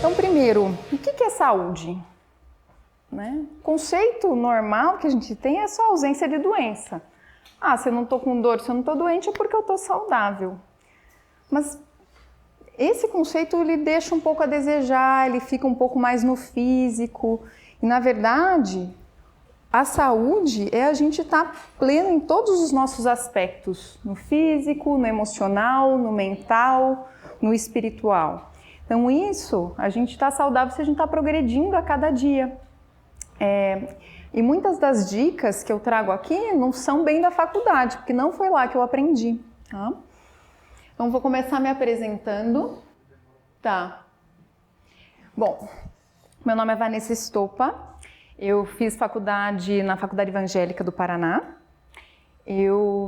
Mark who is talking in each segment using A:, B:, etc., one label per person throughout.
A: Então, primeiro, o que é saúde? Né? O conceito normal que a gente tem é só ausência de doença. Ah, se eu não estou com dor, se eu não estou doente, é porque eu estou saudável. Mas esse conceito ele deixa um pouco a desejar, ele fica um pouco mais no físico. E, na verdade, a saúde é a gente estar pleno em todos os nossos aspectos. No físico, no emocional, no mental, no espiritual. Então, isso, a gente está saudável se a gente está progredindo a cada dia. E muitas das dicas que eu trago aqui não são bem da faculdade, porque não foi lá que eu aprendi. Tá? Então, vou começar me apresentando. Tá. Bom, meu nome é Vanessa Estopa. Eu fiz faculdade na Faculdade Evangélica do Paraná.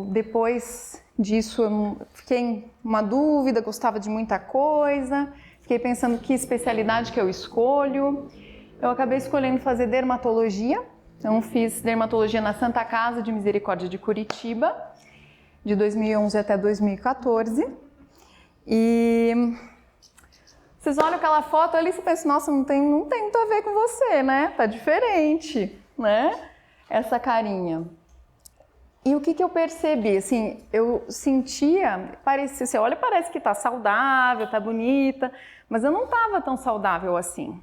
A: Depois disso, eu fiquei em uma dúvida, gostava de muita coisa. Fiquei pensando que especialidade que eu escolho. Eu acabei escolhendo fazer dermatologia. Então, fiz dermatologia na Santa Casa de Misericórdia de Curitiba, de 2011 até 2014. E vocês olham aquela foto ali e você pensa, nossa, não tem muito a ver com você, né? Tá diferente, né? Essa carinha. E o que eu percebi? Assim, eu sentia, você olha, parece que tá saudável, tá bonita, mas eu não tava tão saudável assim.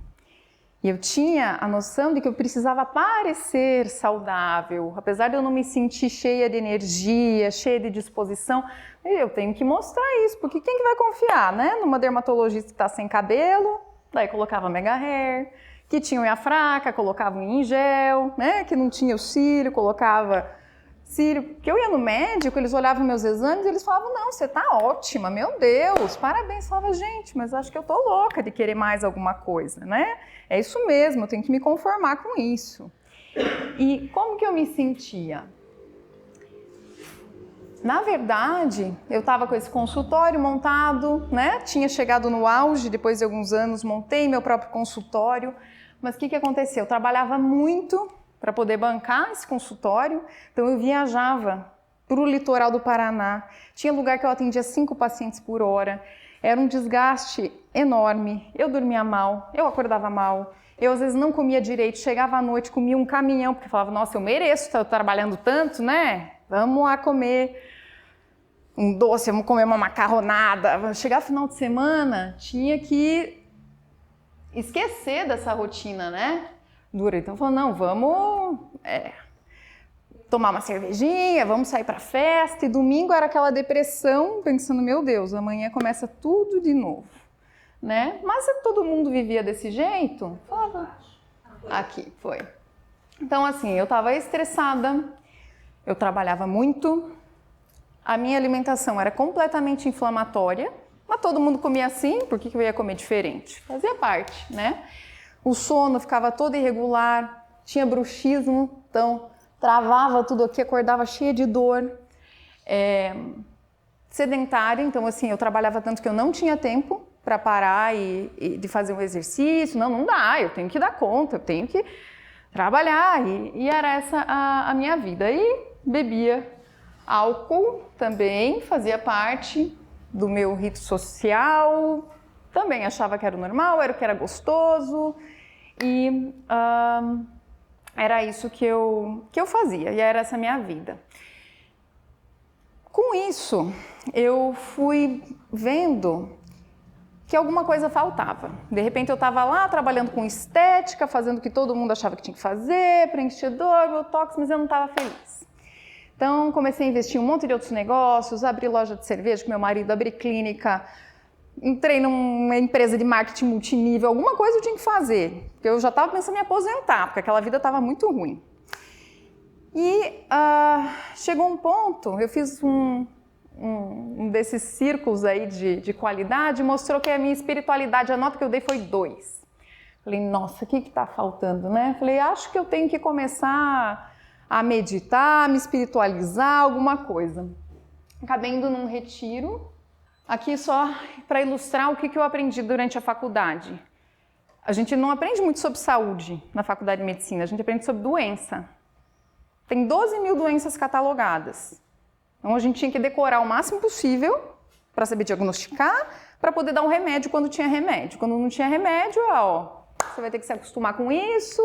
A: E eu tinha a noção de que eu precisava parecer saudável, apesar de eu não me sentir cheia de energia, cheia de disposição, eu tenho que mostrar isso, porque quem que vai confiar, né? Numa dermatologista que está sem cabelo, daí colocava mega hair, que tinha unha fraca, colocava unha em gel, né? Que não tinha o cílio, colocava cílio. Porque eu ia no médico, eles olhavam meus exames e eles falavam, não, você tá ótima, meu Deus, parabéns. Eu falava, gente, mas acho que eu tô louca de querer mais alguma coisa, né? É isso mesmo, eu tenho que me conformar com isso. E como que eu me sentia? Na verdade, eu estava com esse consultório montado, né? Tinha chegado no auge, depois de alguns anos montei meu próprio consultório, mas o que aconteceu? Eu trabalhava muito para poder bancar esse consultório, então eu viajava para o litoral do Paraná, tinha lugar que eu atendia 5 pacientes por hora, era um desgaste enorme, eu dormia mal, eu acordava mal, eu às vezes não comia direito, chegava à noite, comia um caminhão, porque falava, nossa, eu mereço, estou trabalhando tanto, né? Vamos lá comer um doce, vamos comer uma macarronada. Chegar final de semana, tinha que esquecer dessa rotina, né? Dura. Então, falou, não, vamos tomar uma cervejinha, vamos sair pra festa. E domingo era aquela depressão, pensando, meu Deus, amanhã começa tudo de novo, né? Mas todo mundo vivia desse jeito? Falava, aqui, foi. Então, assim, eu tava estressada, eu trabalhava muito, a minha alimentação era completamente inflamatória, mas todo mundo comia assim, por que eu ia comer diferente? Fazia parte, né? O sono ficava todo irregular, tinha bruxismo, então travava tudo aqui, acordava cheia de dor. Sedentária, então assim, eu trabalhava tanto que eu não tinha tempo para parar e de fazer um exercício, não dá, eu tenho que dar conta, eu tenho que trabalhar, e era essa a minha vida. E bebia álcool também, fazia parte do meu rito social, também achava que era o normal, era o que era gostoso, e era isso que eu fazia, e era essa a minha vida. Com isso, eu fui vendo que alguma coisa faltava. De repente eu estava lá trabalhando com estética, fazendo o que todo mundo achava que tinha que fazer, preenchedor, botox, mas eu não estava feliz. Então comecei a investir em um monte de outros negócios, abri loja de cerveja com meu marido, abri clínica, entrei numa empresa de marketing multinível, alguma coisa eu tinha que fazer, porque eu já estava pensando em me aposentar, porque aquela vida estava muito ruim. E chegou um ponto, eu fiz um desses círculos aí de qualidade, mostrou que a minha espiritualidade, a nota que eu dei foi 2. Falei, nossa, o que está faltando, né? Falei, acho que eu tenho que começar a meditar, me espiritualizar, alguma coisa. Acabei indo num retiro, aqui só para ilustrar o que eu aprendi durante a faculdade. A gente não aprende muito sobre saúde na faculdade de medicina, a gente aprende sobre doença. Tem 12 mil doenças catalogadas. Então a gente tinha que decorar o máximo possível para saber diagnosticar, para poder dar um remédio quando tinha remédio. Quando não tinha remédio, ó, você vai ter que se acostumar com isso,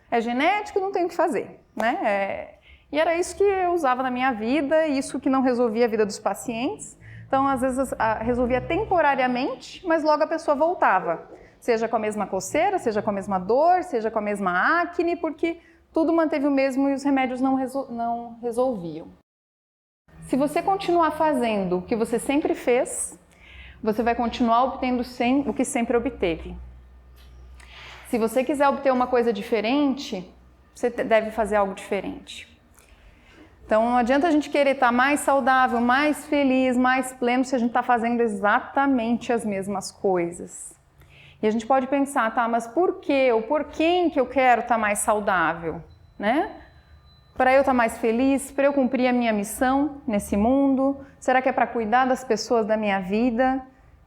A: é genético, não tem o que fazer, né? E era isso que eu usava na minha vida, isso que não resolvia a vida dos pacientes. Então, às vezes, resolvia temporariamente, mas logo a pessoa voltava. Seja com a mesma coceira, seja com a mesma dor, seja com a mesma acne, porque tudo manteve o mesmo e os remédios não resolviam. Se você continuar fazendo o que você sempre fez, você vai continuar obtendo o que sempre obteve. Se você quiser obter uma coisa diferente, você deve fazer algo diferente. Então, não adianta a gente querer estar mais saudável, mais feliz, mais pleno, se a gente está fazendo exatamente as mesmas coisas. E a gente pode pensar, tá, mas por quê? Ou por quem que eu quero estar mais saudável, né? Para eu estar mais feliz, para eu cumprir a minha missão nesse mundo? Será que é para cuidar das pessoas da minha vida,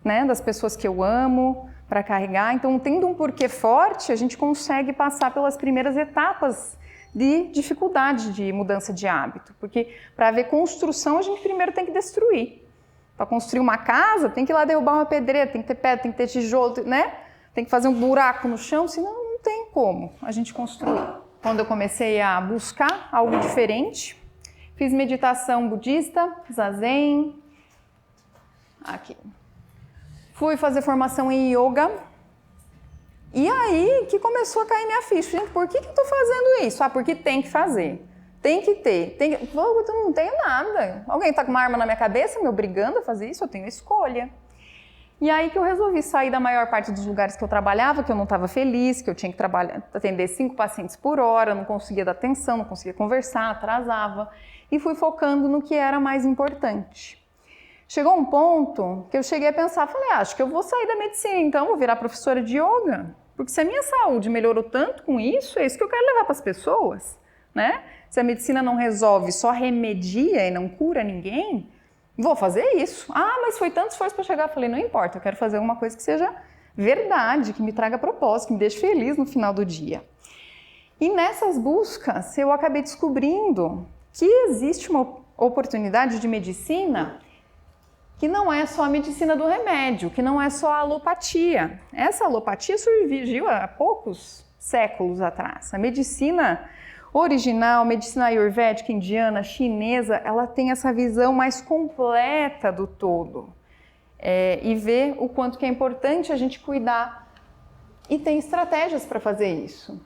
A: né? Das pessoas que eu amo, para carregar? Então, tendo um porquê forte, a gente consegue passar pelas primeiras etapas de dificuldade de mudança de hábito, porque para haver construção a gente primeiro tem que destruir. Para construir uma casa tem que ir lá derrubar uma pedreira, tem que ter pedra, tem que ter tijolo, né? Tem que fazer um buraco no chão, senão não tem como a gente construir. Quando eu comecei a buscar algo diferente, fiz meditação budista, zazen, aqui. Fui fazer formação em yoga. E aí que começou a cair minha ficha. Gente, por que eu estou fazendo isso? Ah, porque tem que fazer. Tem que ter. Eu não tenho nada. Alguém está com uma arma na minha cabeça me obrigando a fazer isso? Eu tenho escolha. E aí que eu resolvi sair da maior parte dos lugares que eu trabalhava, que eu não estava feliz, que eu tinha que atender 5 pacientes por hora, não conseguia dar atenção, não conseguia conversar, atrasava. E fui focando no que era mais importante. Chegou um ponto que eu cheguei a pensar, falei, acho que eu vou sair da medicina, então vou virar professora de yoga. Porque se a minha saúde melhorou tanto com isso, é isso que eu quero levar para as pessoas, né? Se a medicina não resolve, só remedia e não cura ninguém, vou fazer isso. Ah, mas foi tanto esforço para chegar. Falei, não importa, eu quero fazer alguma coisa que seja verdade, que me traga propósito, que me deixe feliz no final do dia. E nessas buscas, eu acabei descobrindo que existe uma oportunidade de medicina que não é só a medicina do remédio, que não é só a alopatia. Essa alopatia surgiu há poucos séculos atrás. A medicina original, medicina ayurvédica, indiana, chinesa, ela tem essa visão mais completa do todo. E vê o quanto que é importante a gente cuidar. E tem estratégias para fazer isso.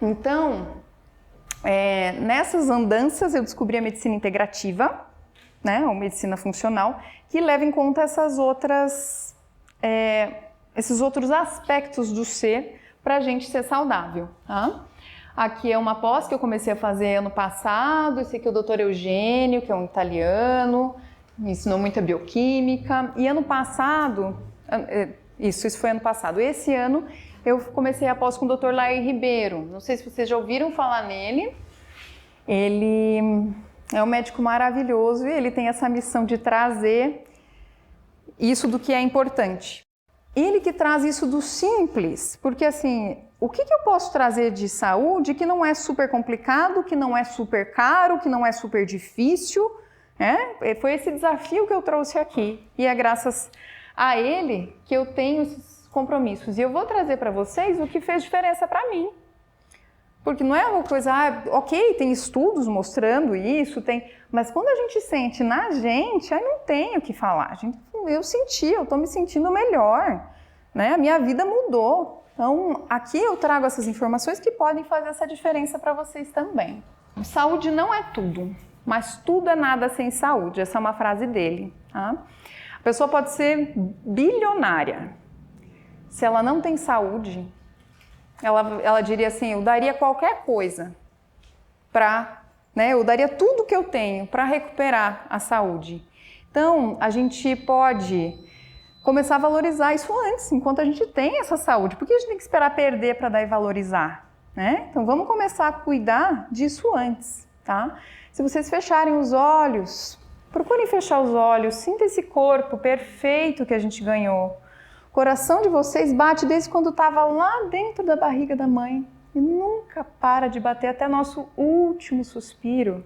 A: Então, nessas andanças eu descobri a medicina integrativa, né, ou medicina funcional, que leva em conta esses outros aspectos do ser para a gente ser saudável. Tá? Aqui é uma pós que eu comecei a fazer ano passado, esse aqui é o Dr. Eugênio, que é um italiano, me ensinou muita bioquímica, e ano passado, isso foi ano passado, esse ano eu comecei a pós com o Dr. Lair Ribeiro, não sei se vocês já ouviram falar nele, ele é um médico maravilhoso e ele tem essa missão de trazer isso do que é importante. Ele que traz isso do simples, porque assim, o que eu posso trazer de saúde que não é super complicado, que não é super caro, que não é super difícil, né? Foi esse desafio que eu trouxe aqui e é graças a ele que eu tenho esses compromissos. E eu vou trazer para vocês o que fez diferença para mim. Porque não é uma coisa, ok, tem estudos mostrando isso, mas quando a gente sente na gente, aí não tem o que falar. Eu estou me sentindo melhor, né? A minha vida mudou. Então, aqui eu trago essas informações que podem fazer essa diferença para vocês também. Saúde não é tudo, mas tudo é nada sem saúde. Essa é uma frase dele. Tá? A pessoa pode ser bilionária. Se ela não tem saúde, ela diria assim, eu daria qualquer coisa eu daria tudo que eu tenho para recuperar a saúde. Então, a gente pode começar a valorizar isso antes, enquanto a gente tem essa saúde. Por que a gente tem que esperar perder para daí valorizar? Né? Então, vamos começar a cuidar disso antes, tá? Se vocês fecharem os olhos, procurem fechar os olhos, sinta esse corpo perfeito que a gente ganhou. O coração de vocês bate desde quando estava lá dentro da barriga da mãe e nunca para de bater até nosso último suspiro.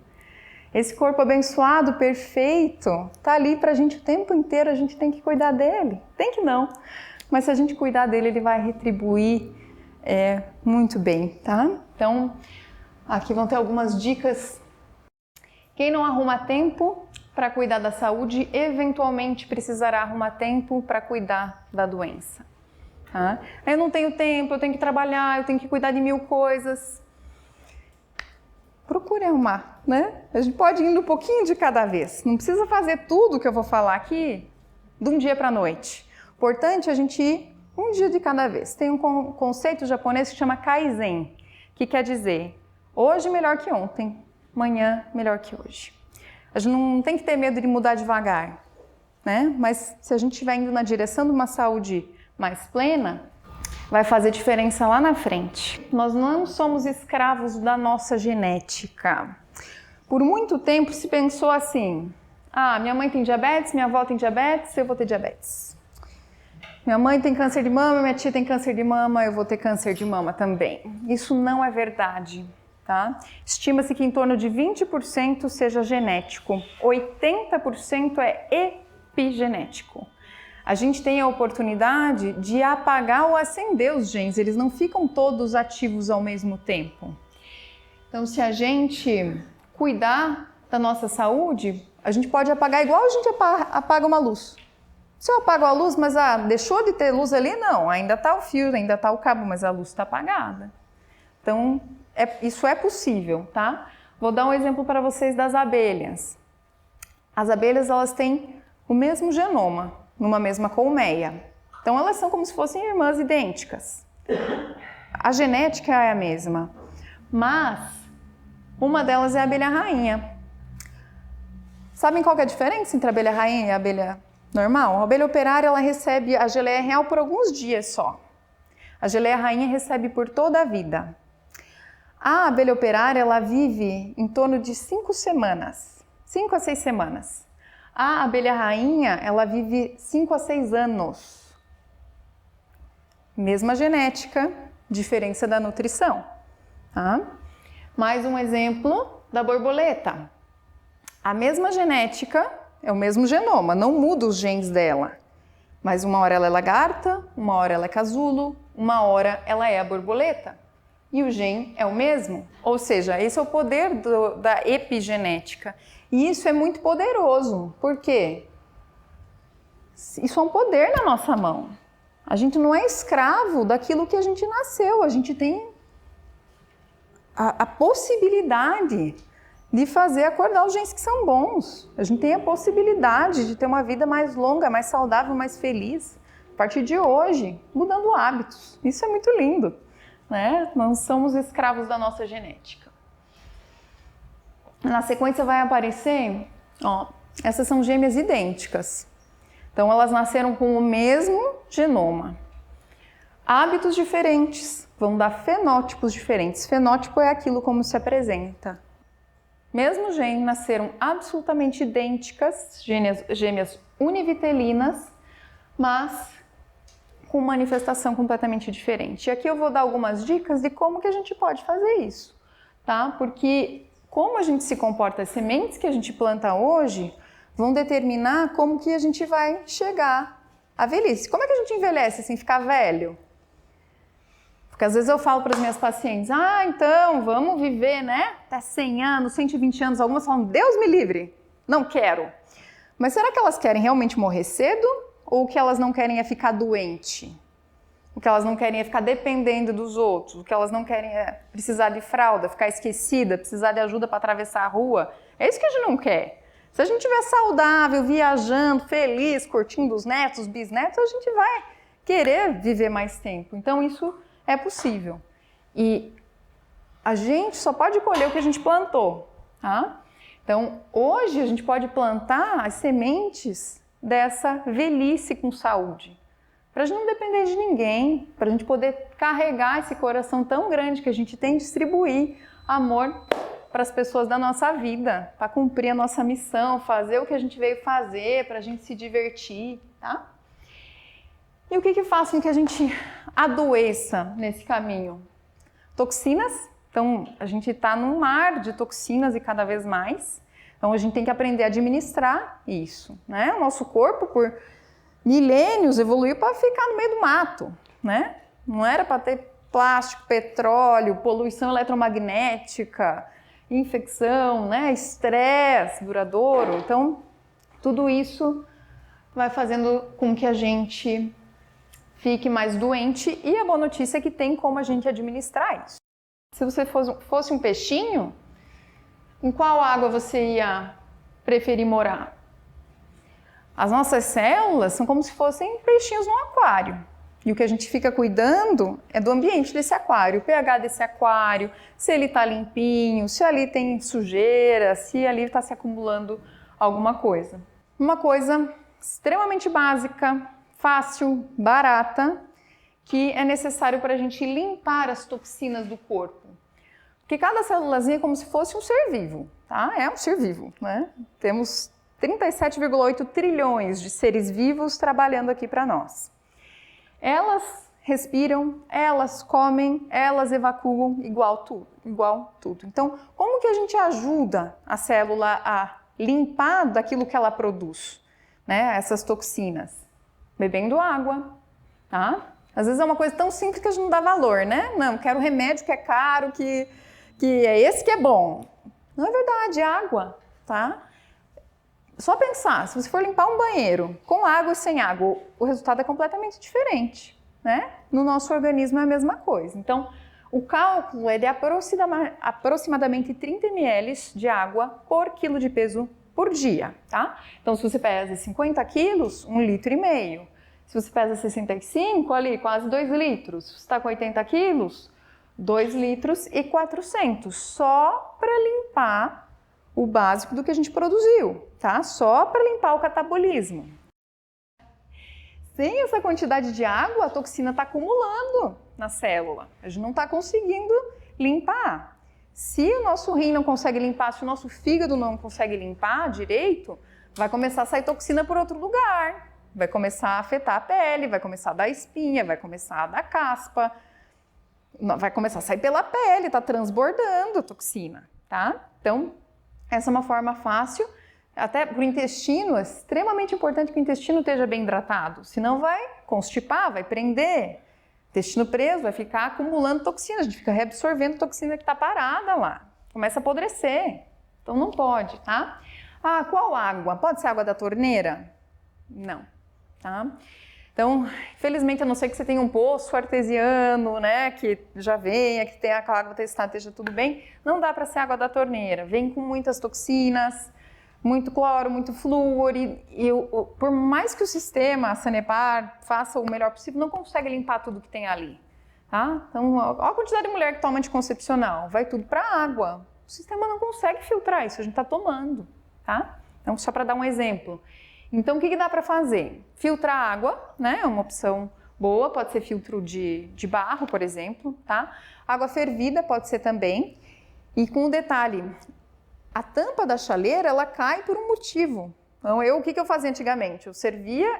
A: Esse corpo abençoado, perfeito, tá ali pra gente o tempo inteiro, a gente tem que cuidar dele. Tem que não, mas se a gente cuidar dele, ele vai retribuir muito bem, tá? Então, aqui vão ter algumas dicas. Quem não arruma tempo para cuidar da saúde, eventualmente precisará arrumar tempo para cuidar da doença. Tá? Eu não tenho tempo, eu tenho que trabalhar, eu tenho que cuidar de 1000 coisas. Procure arrumar, né? A gente pode ir indo um pouquinho de cada vez. Não precisa fazer tudo que eu vou falar aqui de um dia para a noite. O importante é a gente ir um dia de cada vez. Tem um conceito japonês que chama Kaizen, que quer dizer hoje melhor que ontem, amanhã melhor que hoje. A gente não tem que ter medo de mudar devagar, né? Mas se a gente estiver indo na direção de uma saúde mais plena, vai fazer diferença lá na frente. Nós não somos escravos da nossa genética. Por muito tempo se pensou assim, minha mãe tem diabetes, minha avó tem diabetes, eu vou ter diabetes. Minha mãe tem câncer de mama, minha tia tem câncer de mama, eu vou ter câncer de mama também. Isso não é verdade, tá? Estima-se que em torno de 20% seja genético, 80% é epigenético. A gente tem a oportunidade de apagar ou acender os genes, eles não ficam todos ativos ao mesmo tempo. Então, se a gente cuidar da nossa saúde, a gente pode apagar igual a gente apaga uma luz. Se eu apago a luz, mas deixou de ter luz ali? Não, ainda está o fio, ainda está o cabo, mas a luz está apagada. Então, isso é possível, tá? Vou dar um exemplo para vocês das abelhas. As abelhas, elas têm o mesmo genoma, numa mesma colmeia. Então, elas são como se fossem irmãs idênticas. A genética é a mesma, mas uma delas é a abelha rainha. Sabem qual que é a diferença entre a abelha rainha e a abelha normal? A abelha operária, ela recebe a geleia real por alguns dias só. A geleia rainha recebe por toda a vida. A abelha operária, ela vive em torno de 5 semanas, 5 a 6 semanas. A abelha rainha, ela vive 5 a 6 anos. Mesma genética, diferença da nutrição. Tá? Mais um exemplo da borboleta. A mesma genética, é o mesmo genoma, não muda os genes dela. Mas uma hora ela é lagarta, uma hora ela é casulo, uma hora ela é a borboleta. E o gene é o mesmo. Ou seja, esse é o poder da epigenética. E isso é muito poderoso. Por quê? Isso é um poder na nossa mão. A gente não é escravo daquilo que a gente nasceu. A gente tem a possibilidade de fazer acordar os genes que são bons. A gente tem a possibilidade de ter uma vida mais longa, mais saudável, mais feliz. A partir de hoje, mudando hábitos. Isso é muito lindo, né? Não somos escravos da nossa genética. Na sequência vai aparecer, essas são gêmeas idênticas. Então elas nasceram com o mesmo genoma. Hábitos diferentes vão dar fenótipos diferentes. Fenótipo é aquilo como se apresenta. Mesmo gene, nasceram absolutamente idênticas, gêmeas univitelinas, mas com manifestação completamente diferente. E aqui eu vou dar algumas dicas de como que a gente pode fazer isso, tá? Porque como a gente se comporta, as sementes que a gente planta hoje vão determinar como que a gente vai chegar à velhice. Como é que a gente envelhece sem ficar velho? Porque às vezes eu falo para as minhas pacientes, então vamos viver, né? Até 100 anos, 120 anos. Algumas falam, Deus me livre, não quero. Mas será que elas querem realmente morrer cedo? Ou o que elas não querem é ficar doente? O que elas não querem é ficar dependendo dos outros? O que elas não querem é precisar de fralda, ficar esquecida, precisar de ajuda para atravessar a rua? É isso que a gente não quer. Se a gente estiver saudável, viajando, feliz, curtindo os netos, os bisnetos, a gente vai querer viver mais tempo. Então isso é possível. E a gente só pode colher o que a gente plantou, tá? Então, hoje a gente pode plantar as sementes dessa velhice com saúde. Para a gente não depender de ninguém, para a gente poder carregar esse coração tão grande que a gente tem, distribuir amor para as pessoas da nossa vida, para cumprir a nossa missão, fazer o que a gente veio fazer, para a gente se divertir, tá? E o que faz com que a gente adoeça nesse caminho? Toxinas. Então, a gente está num mar de toxinas e cada vez mais. Então a gente tem que aprender a administrar isso, né? O nosso corpo, por milênios, evoluiu para ficar no meio do mato, né? Não era para ter plástico, petróleo, poluição eletromagnética, infecção, né? Estresse duradouro. Então, tudo isso vai fazendo com que a gente fique mais doente, e a boa notícia é que tem como a gente administrar isso. Se você fosse um peixinho, em qual água você ia preferir morar? As nossas células são como se fossem peixinhos num aquário. E o que a gente fica cuidando é do ambiente desse aquário, o pH desse aquário, se ele está limpinho, se ali tem sujeira, se ali está se acumulando alguma coisa. Uma coisa extremamente básica, fácil, barata, que é necessário para a gente limpar as toxinas do corpo. Porque cada célulazinha é como se fosse um ser vivo, tá? É um ser vivo, né? Temos 37,8 trilhões de seres vivos trabalhando aqui para nós. Elas respiram, elas comem, elas evacuam igual tudo. Então, como que a gente ajuda a célula a limpar daquilo que ela produz, né? Essas toxinas? Bebendo água, tá? Às vezes é uma coisa tão simples que a gente não dá valor, né? Não, quero remédio que é caro, que é esse que é bom. Não é verdade, é água, tá? Só pensar, se você for limpar um banheiro com água e sem água, o resultado é completamente diferente, né? No nosso organismo é a mesma coisa. Então, o cálculo é de aproximadamente 30 ml de água por quilo de peso por dia, tá? Então, se você pesa 50 quilos, 1,5 litro. Se você pesa 65, ali, quase 2 litros. Se você está com 80 quilos, 2,4 litros, só para limpar o básico do que a gente produziu, tá? Só para limpar o catabolismo. Sem essa quantidade de água, a toxina está acumulando na célula. A gente não está conseguindo limpar. Se o nosso rim não consegue limpar, se o nosso fígado não consegue limpar direito, vai começar a sair toxina por outro lugar. Vai começar a afetar a pele, vai começar a dar espinha, vai começar a dar caspa, vai começar a sair pela pele, está transbordando toxina, tá? Então, essa é uma forma fácil, até para o intestino, é extremamente importante que o intestino esteja bem hidratado, senão vai constipar, vai prender. Intestino preso vai ficar acumulando toxina, a gente fica reabsorvendo toxina que está parada lá, começa a apodrecer, então não pode, tá? Ah, qual água? Pode ser água da torneira? Não, tá? Então, infelizmente, a não ser que você tenha um poço artesiano, né, que já venha, que tenha aquela água testada, esteja tudo bem, não dá para ser água da torneira. Vem com muitas toxinas, muito cloro, muito flúor, por mais que o sistema, a Sanepar, faça o melhor possível, não consegue limpar tudo que tem ali, tá? Então, olha a quantidade de mulher que toma anticoncepcional, vai tudo para água. O sistema não consegue filtrar isso, a gente está tomando, tá? Então, só para dar um exemplo. Então, o que dá para fazer? Filtrar água, né? É uma opção boa, pode ser filtro de barro, por exemplo, tá? Água fervida pode ser também. E com um detalhe, a tampa da chaleira, ela cai por um motivo. Então, o que eu fazia antigamente? Eu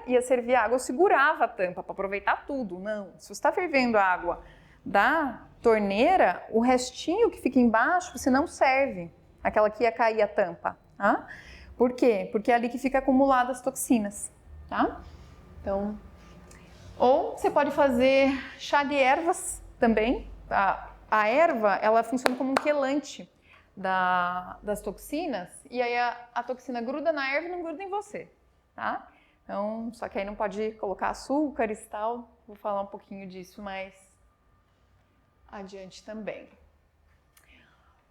A: ia servir água, eu segurava a tampa para aproveitar tudo. Não, se você está fervendo a água da torneira, o restinho que fica embaixo, você não serve. Aquela que ia cair a tampa, tá? Por quê? Porque é ali que fica acumulado as toxinas, tá? Então, ou você pode fazer chá de ervas também. A erva, ela funciona como um quelante das toxinas, e aí a toxina gruda na erva e não gruda em você, tá? Então, só que aí não pode colocar açúcares e tal. Vou falar um pouquinho disso mais adiante também.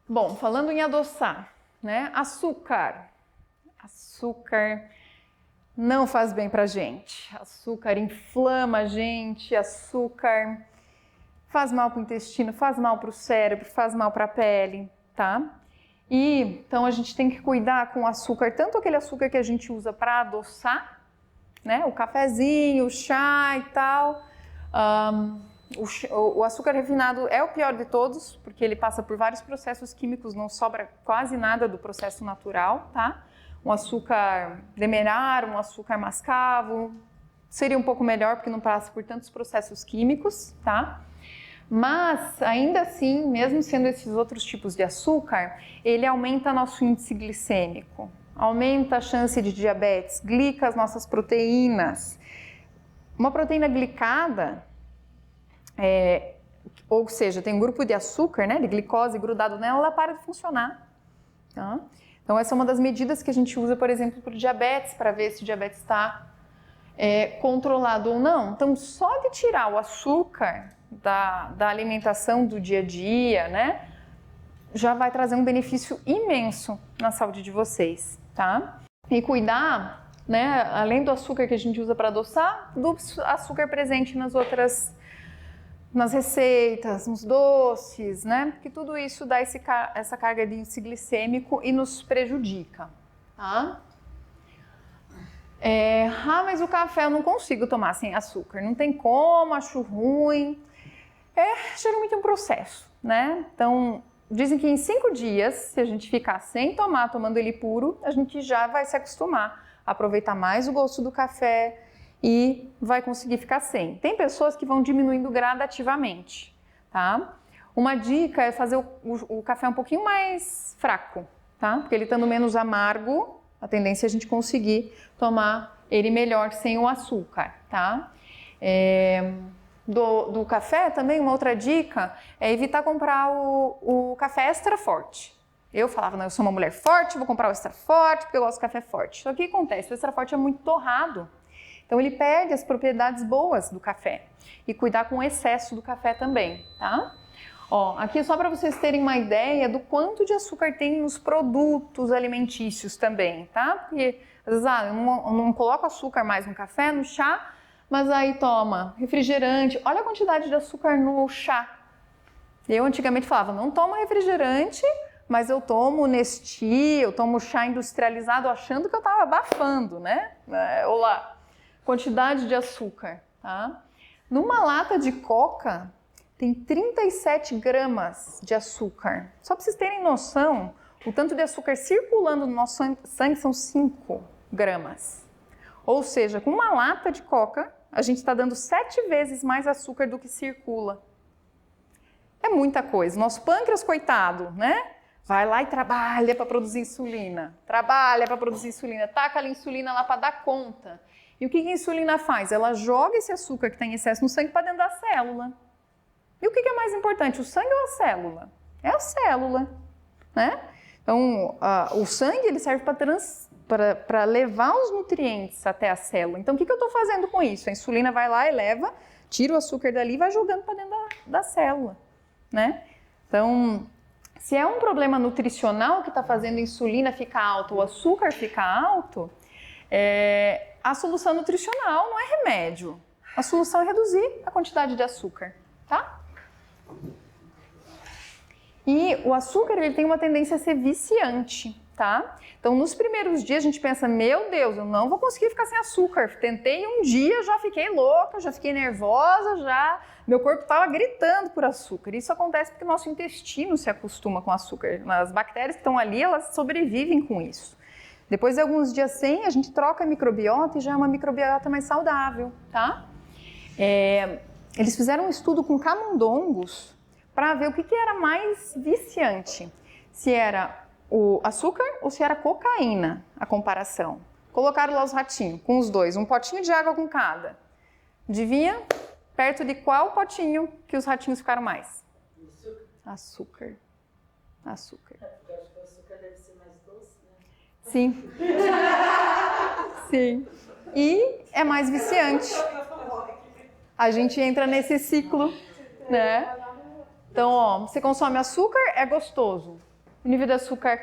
A: Bom, falando em adoçar, né? Açúcar não faz bem pra gente. Açúcar inflama a gente, açúcar faz mal pro intestino, faz mal pro cérebro, faz mal pra pele, tá? E então a gente tem que cuidar com o açúcar, tanto aquele açúcar que a gente usa para adoçar, né? O cafezinho, o chá e tal. O açúcar refinado é o pior de todos, porque ele passa por vários processos químicos, não sobra quase nada do processo natural, tá? Um açúcar demerara, um açúcar mascavo, seria um pouco melhor porque não passa por tantos processos químicos, tá? Mas, ainda assim, mesmo sendo esses outros tipos de açúcar, ele aumenta nosso índice glicêmico, aumenta a chance de diabetes, glica as nossas proteínas. Uma proteína glicada, ou seja, tem um grupo de açúcar, né, de glicose grudado nela, ela para de funcionar. Tá? Então, essa é uma das medidas que a gente usa, por exemplo, para o diabetes, para ver se o diabetes está controlado ou não. Então, só de tirar o açúcar da alimentação do dia a dia, né, já vai trazer um benefício imenso na saúde de vocês, tá? E cuidar, né, além do açúcar que a gente usa para adoçar, do açúcar presente nas receitas, nos doces, né? Porque tudo isso dá essa carga de índice glicêmico e nos prejudica, tá? Mas o café eu não consigo tomar sem açúcar, não tem como, acho ruim. Geralmente é um processo, né? Então, dizem que em 5 dias, se a gente ficar sem tomar, tomando ele puro, a gente já vai se acostumar a aproveitar mais o gosto do café e vai conseguir ficar sem. Tem pessoas que vão diminuindo gradativamente, tá? Uma dica é fazer o café um pouquinho mais fraco, tá? Porque ele estando menos amargo, a tendência é a gente conseguir tomar ele melhor sem o açúcar, tá? Do café também, uma outra dica é evitar comprar o café extra forte. Eu falava, não, eu sou uma mulher forte, vou comprar o extra forte porque eu gosto de café forte. Só que o que acontece? O extra forte é muito torrado, então ele perde as propriedades boas do café. E cuidar com o excesso do café também, tá? Ó, aqui só para vocês terem uma ideia do quanto de açúcar tem nos produtos alimentícios também, tá? Porque às vezes, eu não coloco açúcar mais no café, no chá, mas aí toma refrigerante. Olha a quantidade de açúcar no chá. Eu antigamente falava, não toma refrigerante, mas eu tomo Nestea, eu tomo chá industrializado achando que eu estava abafando, né? Olá, quantidade de açúcar, tá? Numa lata de coca tem 37 gramas de açúcar. Só para vocês terem noção, o tanto de açúcar circulando no nosso sangue são 5 gramas. Ou seja, com uma lata de coca, a gente está dando 7 vezes mais açúcar do que circula. É muita coisa. Nosso pâncreas, coitado, né? Vai lá e trabalha para produzir insulina. Taca a insulina lá para dar conta. E o que a insulina faz? Ela joga esse açúcar que está em excesso no sangue para dentro da célula. E o que é mais importante, o sangue ou a célula? É a célula, né? Então, o sangue ele serve para levar os nutrientes até a célula. Então, o que eu estou fazendo com isso? A insulina vai lá e leva, tira o açúcar dali e vai jogando para dentro da célula, né? Então, se é um problema nutricional que está fazendo a insulina ficar alta, o açúcar ficar alto, a solução nutricional não é remédio. A solução é reduzir a quantidade de açúcar, tá? E o açúcar ele tem uma tendência a ser viciante, tá? Então, nos primeiros dias a gente pensa, meu Deus, eu não vou conseguir ficar sem açúcar. Tentei um dia, já fiquei louca, já fiquei nervosa, meu corpo estava gritando por açúcar. Isso acontece porque o nosso intestino se acostuma com açúcar. As bactérias que estão ali, elas sobrevivem com isso. Depois de alguns dias sem, a gente troca a microbiota e já é uma microbiota mais saudável, tá? Eles fizeram um estudo com camundongos para ver o que era mais viciante. Se era o açúcar ou se era cocaína, a comparação. Colocaram lá os ratinhos, com os dois, um potinho de água com cada. Adivinha? Perto de qual potinho que os ratinhos ficaram mais? Açúcar. Açúcar.
B: Porque eu acho que o açúcar deve ser mais doce, né?
A: Sim. Sim. E é mais viciante. A gente entra nesse ciclo, né? Então, ó, você consome açúcar, é gostoso. O nível de açúcar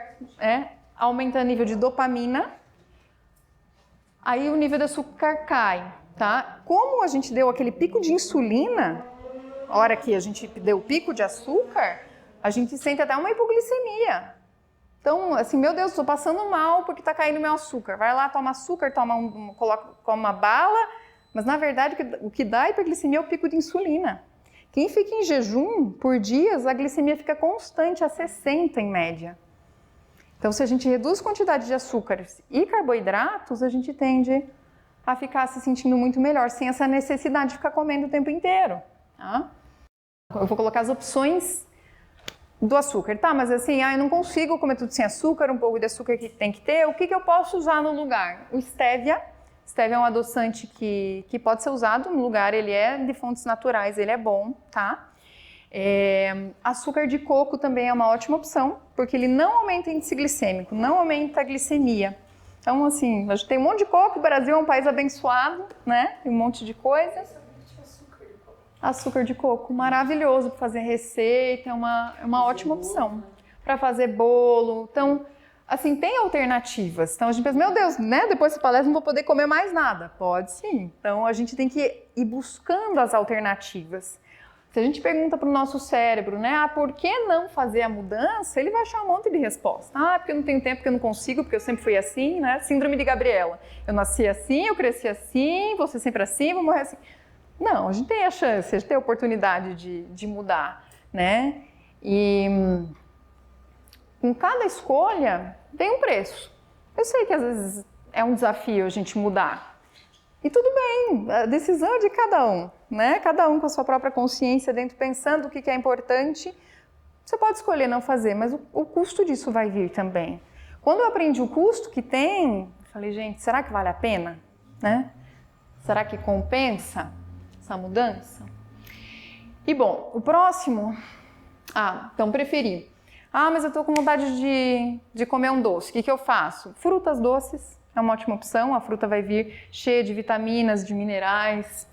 A: aumenta o nível de dopamina. Aí o nível de açúcar cai, tá? Como a gente deu aquele pico de insulina, a hora que a gente deu o pico de açúcar, a gente sente até uma hipoglicemia. Então, assim, meu Deus, estou passando mal porque está caindo meu açúcar. Vai lá, toma açúcar, coloca uma bala, mas na verdade o que dá hiperglicemia é o pico de insulina. Quem fica em jejum por dias, a glicemia fica constante, a 60 em média. Então, se a gente reduz a quantidade de açúcares e carboidratos, a gente tende a ficar se sentindo muito melhor, sem essa necessidade de ficar comendo o tempo inteiro. Tá? eu vou colocar as opções do açúcar. Tá, mas assim, eu não consigo comer tudo sem açúcar, um pouco de açúcar que tem que ter. O que eu posso usar no lugar? O stevia. Stevia é um adoçante que pode ser usado no lugar, ele é de fontes naturais, ele é bom, tá? Açúcar de coco também é uma ótima opção, porque ele não aumenta o índice glicêmico, não aumenta a glicemia. Então, assim, a gente tem um monte de coco, o Brasil é um país abençoado, né? Tem um monte de coisa. Açúcar de coco, maravilhoso para fazer receita, é uma ótima opção. Para fazer bolo. Então, assim, tem alternativas. Então, a gente pensa, meu Deus, né? Depois dessa palestra não vou poder comer mais nada. Pode sim. Então, a gente tem que ir buscando as alternativas. Se a gente pergunta para o nosso cérebro, né, por que não fazer a mudança, ele vai achar um monte de resposta. Porque eu não tenho tempo, porque eu não consigo, porque eu sempre fui assim, né? Síndrome de Gabriela. Eu nasci assim, eu cresci assim, vou ser sempre assim, vou morrer assim. Não, a gente tem a chance, a gente tem a oportunidade de mudar, né? E com cada escolha tem um preço. Eu sei que às vezes é um desafio a gente mudar. E tudo bem, a decisão é de cada um, né? Cada um com a sua própria consciência dentro, pensando o que é importante. Você pode escolher não fazer, mas o custo disso vai vir também. Quando eu aprendi o custo que tem, eu falei, gente, será que vale a pena? Né? Será que compensa essa mudança? E bom, o próximo... então preferir. Mas eu tô com vontade de comer um doce. O que eu faço? Frutas doces. É uma ótima opção, a fruta vai vir cheia de vitaminas, de minerais.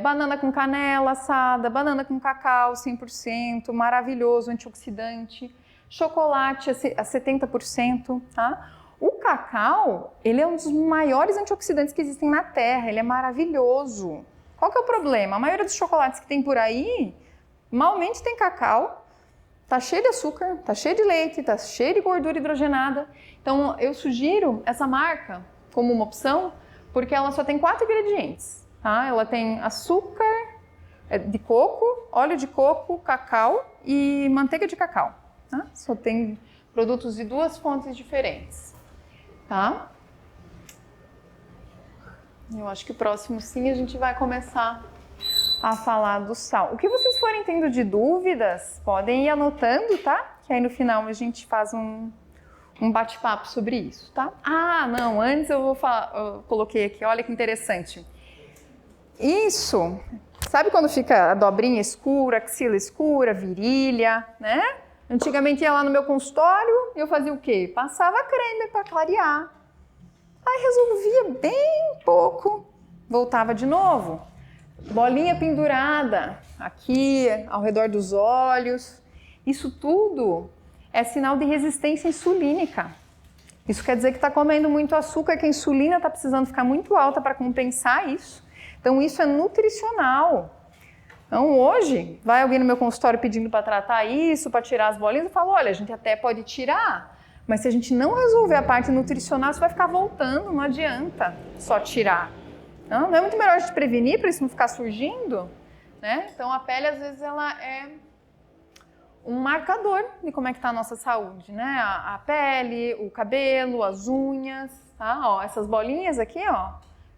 A: Banana com canela assada, banana com cacau 100%, maravilhoso, antioxidante. Chocolate a 70%, tá? O cacau, ele é um dos maiores antioxidantes que existem na Terra, ele é maravilhoso. Qual que é o problema? A maioria dos chocolates que tem por aí, malmente tem cacau, tá cheio de açúcar, tá cheio de leite, tá cheio de gordura hidrogenada. Então, eu sugiro essa marca como uma opção, porque ela só tem 4 ingredientes. Tá? Ela tem açúcar de coco, óleo de coco, cacau e manteiga de cacau. Tá? Só tem produtos de 2 fontes diferentes. Tá? Eu acho que o próximo sim a gente vai começar a falar do sal. O que vocês forem tendo de dúvidas, podem ir anotando, tá? Que aí no final a gente faz um bate-papo sobre isso, tá? Não, antes eu vou falar, eu coloquei aqui, olha que interessante. Isso, sabe quando fica a dobrinha escura, axila escura, virilha, né? Antigamente ia lá no meu consultório e eu fazia o quê? Passava creme para clarear. Aí resolvia bem pouco, voltava de novo. Bolinha pendurada aqui ao redor dos olhos. Isso tudo é sinal de resistência insulínica. Isso quer dizer que está comendo muito açúcar, que a insulina está precisando ficar muito alta para compensar isso. Então isso é nutricional. Então hoje, vai alguém no meu consultório pedindo para tratar isso, para tirar as bolinhas, eu falo, olha, a gente até pode tirar, mas se a gente não resolver a parte nutricional, você vai ficar voltando, não adianta só tirar. Não é muito melhor a gente prevenir para isso não ficar surgindo? Né? Então a pele às vezes ela é um marcador de como é que está a nossa saúde, né? A pele, o cabelo, as unhas, tá? Essas bolinhas aqui,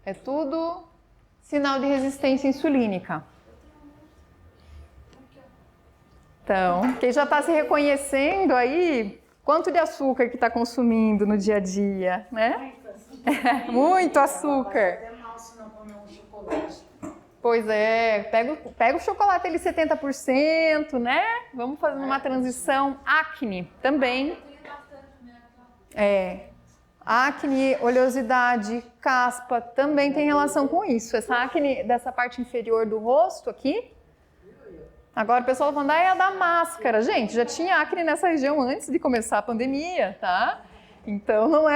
A: é tudo sinal de resistência insulínica. Então, quem já está se reconhecendo aí, quanto de açúcar que está consumindo no dia a dia, né? Muito açúcar. Pois é, pega o chocolate ali 70%, né? Vamos fazer uma transição. Acne também. Acne, oleosidade, caspa também tem relação com isso. Essa acne dessa parte inferior do rosto aqui. Agora o pessoal falando, é a da máscara. Gente, já tinha acne nessa região antes de começar a pandemia, tá? Então não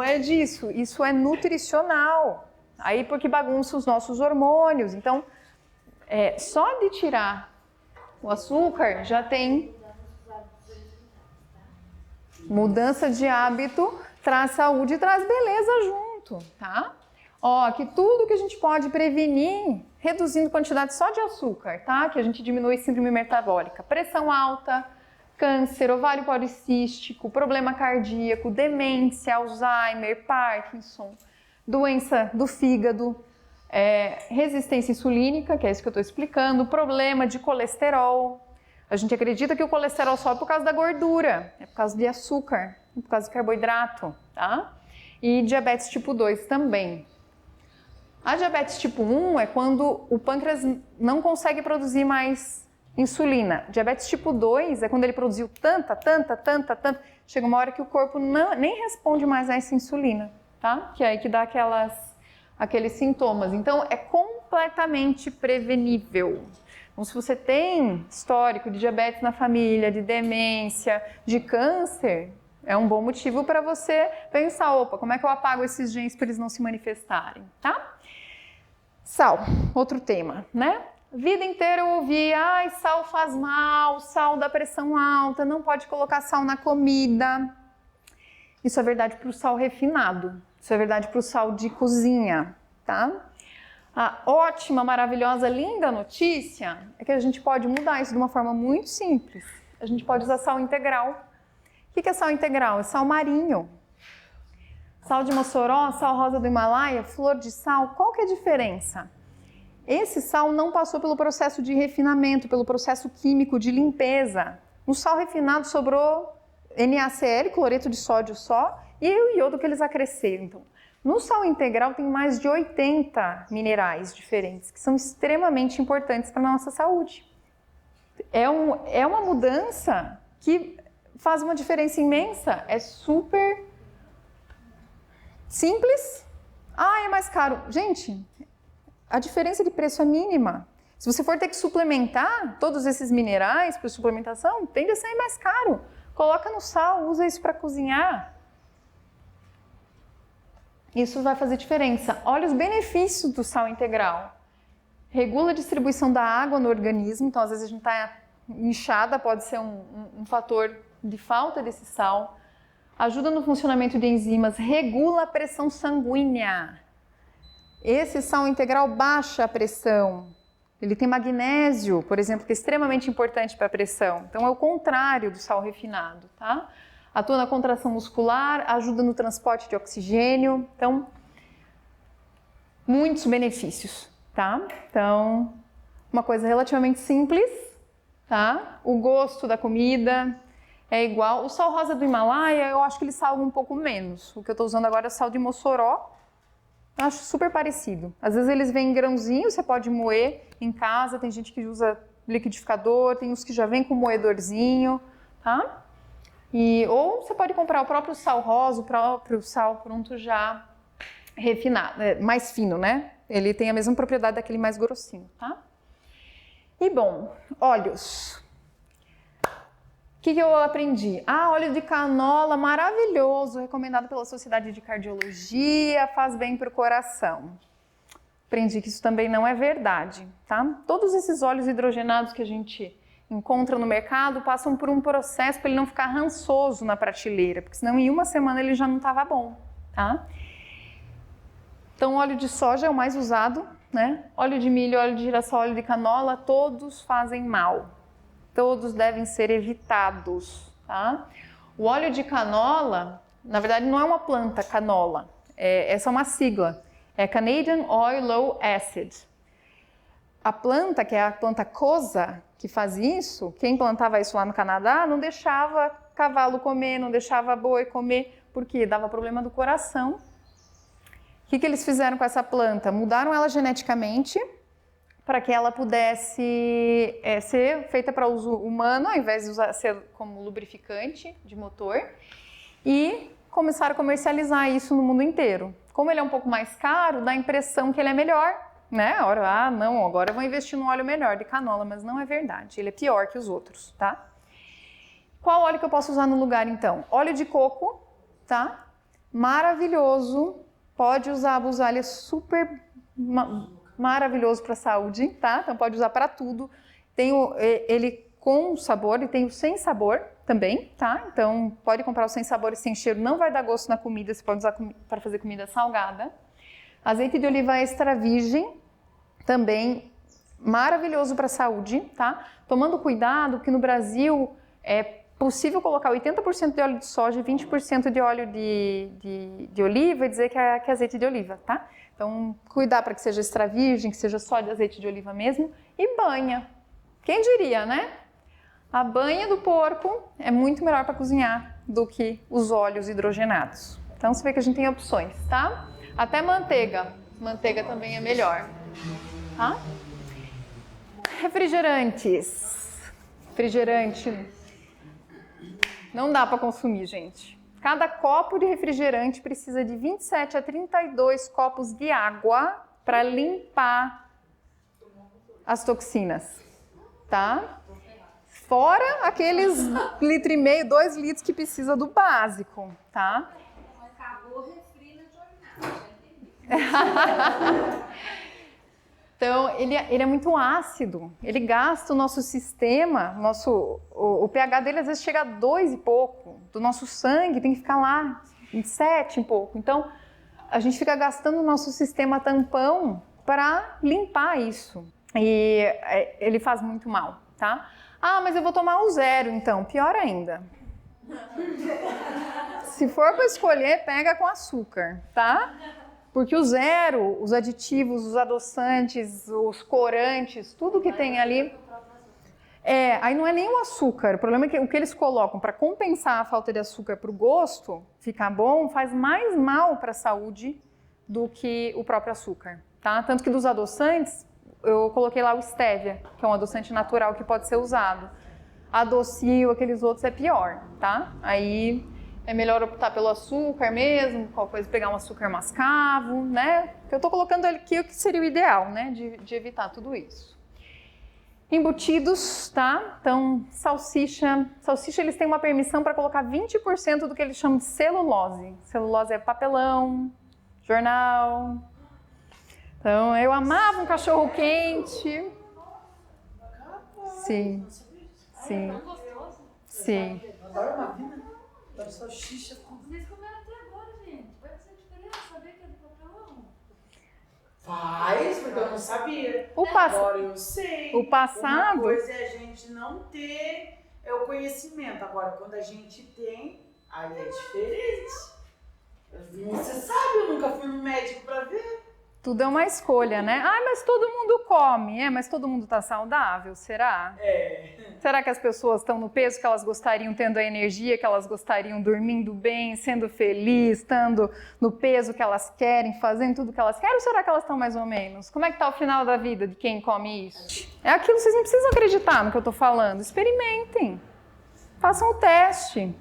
A: é disso. Isso é nutricional. Aí porque bagunça os nossos hormônios. Então, só de tirar o açúcar já tem mudança de hábito, traz saúde e traz beleza junto, tá? Que tudo que a gente pode prevenir reduzindo quantidade só de açúcar, tá? Que a gente diminui síndrome metabólica, pressão alta, câncer, ovário policístico, problema cardíaco, demência, Alzheimer, Parkinson, doença do fígado, Resistência insulínica, que é isso que eu estou explicando, problema de colesterol. A gente acredita que o colesterol sobe por causa da gordura, é por causa de açúcar, é por causa de carboidrato, tá? E diabetes tipo 2 também. A diabetes tipo 1 é quando o pâncreas não consegue produzir mais insulina. Diabetes tipo 2 é quando ele produziu tanta, chega uma hora que o corpo nem responde mais a essa insulina, tá? Que é aí que dá aqueles sintomas. Então, é completamente prevenível. Então, se você tem histórico de diabetes na família, de demência, de câncer, é um bom motivo para você pensar, opa, como é que eu apago esses genes para eles não se manifestarem, tá? Sal, outro tema, né? Vida inteira eu ouvi, sal faz mal, sal dá pressão alta, não pode colocar sal na comida. Isso é verdade para o sal refinado, isso é verdade para o sal de cozinha, tá? A ótima, maravilhosa, linda notícia é que a gente pode mudar isso de uma forma muito simples. A gente pode usar sal integral. O que é sal integral? É sal marinho. Sal de Mossoró, sal rosa do Himalaia, flor de sal, qual que é a diferença? Esse sal não passou pelo processo de refinamento, pelo processo químico de limpeza. No sal refinado sobrou NaCl, cloreto de sódio só, e o iodo que eles acrescentam. No sal integral tem mais de 80 minerais diferentes, que são extremamente importantes para a nossa saúde. É uma mudança que faz uma diferença imensa, é super simples. É mais caro. Gente, a diferença de preço é mínima. Se você for ter que suplementar todos esses minerais para suplementação, tende a sair mais caro. Coloca no sal, usa isso para cozinhar. Isso vai fazer diferença. Olha os benefícios do sal integral. Regula a distribuição da água no organismo, então às vezes a gente está inchada, pode ser um fator de falta desse sal. Ajuda no funcionamento de enzimas, regula a pressão sanguínea. Esse sal integral baixa a pressão. Ele tem magnésio, por exemplo, que é extremamente importante para a pressão. Então é o contrário do sal refinado, tá? Atua na contração muscular, ajuda no transporte de oxigênio. Então, muitos benefícios, tá? Então, uma coisa relativamente simples, tá? O gosto da comida é igual. O sal rosa do Himalaia, eu acho que ele salga um pouco menos. O que eu estou usando agora é o sal de Mossoró. Eu acho super parecido. Às vezes eles vêm em grãozinho, você pode moer em casa. Tem gente que usa liquidificador, tem uns que já vem com moedorzinho, tá? Ou você pode comprar o próprio sal rosa, o próprio sal pronto já refinado, mais fino, né? Ele tem a mesma propriedade daquele mais grossinho, tá? E bom, óleos. O que eu aprendi? Óleo de canola maravilhoso, recomendado pela Sociedade de Cardiologia, faz bem para o coração. Aprendi que isso também não é verdade, tá? Todos esses óleos hidrogenados que a gente encontra no mercado passam por um processo para ele não ficar rançoso na prateleira, porque senão em uma semana ele já não estava bom, tá? Então, óleo de soja é o mais usado, né? Óleo de milho, óleo de girassol, óleo de canola, todos fazem mal. Todos devem ser evitados, tá? O óleo de canola, na verdade, não é uma planta canola, essa é uma sigla, é Canadian Oil Acid. A planta, que é a planta Kosa, que faz isso, quem plantava isso lá no Canadá não deixava cavalo comer, não deixava boi comer, porque dava problema do coração. O que eles fizeram com essa planta? Mudaram ela geneticamente para que ela pudesse ser feita para uso humano, ao invés de ser como lubrificante de motor, e começaram a comercializar isso no mundo inteiro. Como ele é um pouco mais caro, dá a impressão que ele é melhor, né? Agora eu vou investir num óleo melhor de canola, mas não é verdade, ele é pior que os outros, tá? Qual óleo que eu posso usar no lugar, então? Óleo de coco, tá? Maravilhoso, pode abusar, ele é super maravilhoso para a saúde, tá? Então pode usar para tudo. Tem ele com sabor e tem o sem sabor também, tá? Então pode comprar o sem sabor e sem cheiro, não vai dar gosto na comida, você pode usar para fazer comida salgada. Azeite de oliva extra virgem, também maravilhoso para a saúde, tá? Tomando cuidado, que no Brasil possível colocar 80% de óleo de soja e 20% de óleo de oliva e dizer que é azeite de oliva, tá? Então, cuidar para que seja extra virgem, que seja só de azeite de oliva mesmo. E banha. Quem diria, né? A banha do porco é muito melhor para cozinhar do que os óleos hidrogenados. Então, você vê que a gente tem opções, tá? Até manteiga. Manteiga também é melhor, tá? Refrigerantes. Refrigerante não dá para consumir, gente. Cada copo de refrigerante precisa de 27 a 32 copos de água para limpar as toxinas, tá? Fora aqueles 1,5 litro, 2 litros que precisa do básico, tá?
C: Acabou o refri na jornada.
A: Então, ele é muito ácido, ele gasta o nosso sistema, o pH dele às vezes chega a 2 e pouco, do nosso sangue tem que ficar lá em 7 e pouco. Então, a gente fica gastando o nosso sistema tampão para limpar isso. E ele faz muito mal, tá? Ah, mas eu vou tomar o 0 então, pior ainda. Se for para escolher, pega com açúcar, tá? Porque o 0, os aditivos, os adoçantes, os corantes, tudo que tem ali... aí não é nem o açúcar. O problema é que o que eles colocam para compensar a falta de açúcar para o gosto ficar bom, faz mais mal para a saúde do que o próprio açúcar, tá? Tanto que dos adoçantes, eu coloquei lá o stevia, que é um adoçante natural que pode ser usado. Adocio, aqueles outros é pior, tá? Aí... é melhor optar pelo açúcar mesmo, qual coisa, pegar um açúcar mascavo, né? Eu estou colocando aqui o que seria o ideal, né? De evitar tudo isso. Embutidos, tá? Então, salsicha. Salsicha, eles têm uma permissão para colocar 20% do que eles chamam de celulose. Celulose é papelão, jornal. Então, eu amava um cachorro quente. Sim, sim, sim.
B: Da salsicha com...
C: Vocês comeram até agora, gente. Vai fazer diferença saber que é do papelão?
B: Faz, porque eu não sabia. Agora eu sei.
A: O passado...
B: Uma coisa é a gente não ter o conhecimento. Agora, quando a gente tem, aí é diferente. Você sabe, eu nunca fui no médico pra ver.
A: Tudo é uma escolha, né? Ah, mas todo mundo come. Mas todo mundo tá saudável, será? Será que as pessoas estão no peso que elas gostariam, tendo a energia que elas gostariam, dormindo bem, sendo feliz, estando no peso que elas querem, fazendo tudo que elas querem? Ou será que elas estão mais ou menos? Como é que tá o final da vida de quem come isso? É aquilo, vocês não precisam acreditar no que eu tô falando. Experimentem. Façam o teste.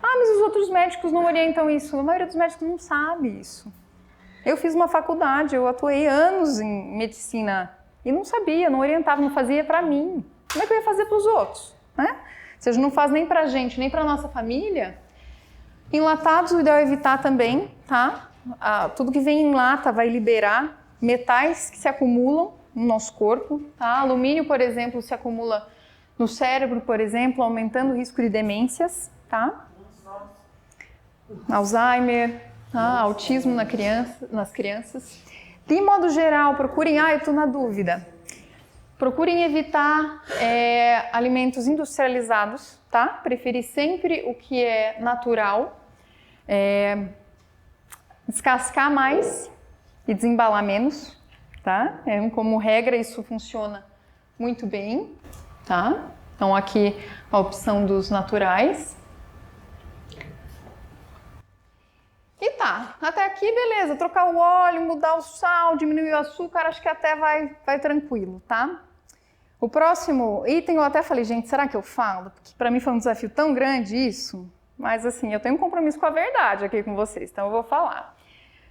A: Ah, mas os outros médicos não orientam isso. A maioria dos médicos não sabe isso. Eu fiz uma faculdade, eu atuei anos em medicina e não sabia, não orientava, não fazia para mim. Como é que eu ia fazer para os outros, né? Se a gente não faz nem para a gente, nem para a nossa família. Enlatados, o ideal é evitar também, tá? Tudo que vem em lata vai liberar metais que se acumulam no nosso corpo, tá? Alumínio, por exemplo, se acumula no cérebro, por exemplo, aumentando o risco de demências, tá? Alzheimer, autismo nas crianças. De modo geral, procurem... eu estou na dúvida. Procurem evitar alimentos industrializados, tá? Preferir sempre o que é natural. Descascar mais e desembalar menos, tá? Como regra, isso funciona muito bem, tá? Então, aqui a opção dos naturais. E tá, até aqui beleza, trocar o óleo, mudar o sal, diminuir o açúcar, acho que até vai tranquilo, tá? O próximo item eu até falei, gente, será que eu falo? Porque pra mim foi um desafio tão grande isso, mas assim, eu tenho um compromisso com a verdade aqui com vocês, então eu vou falar.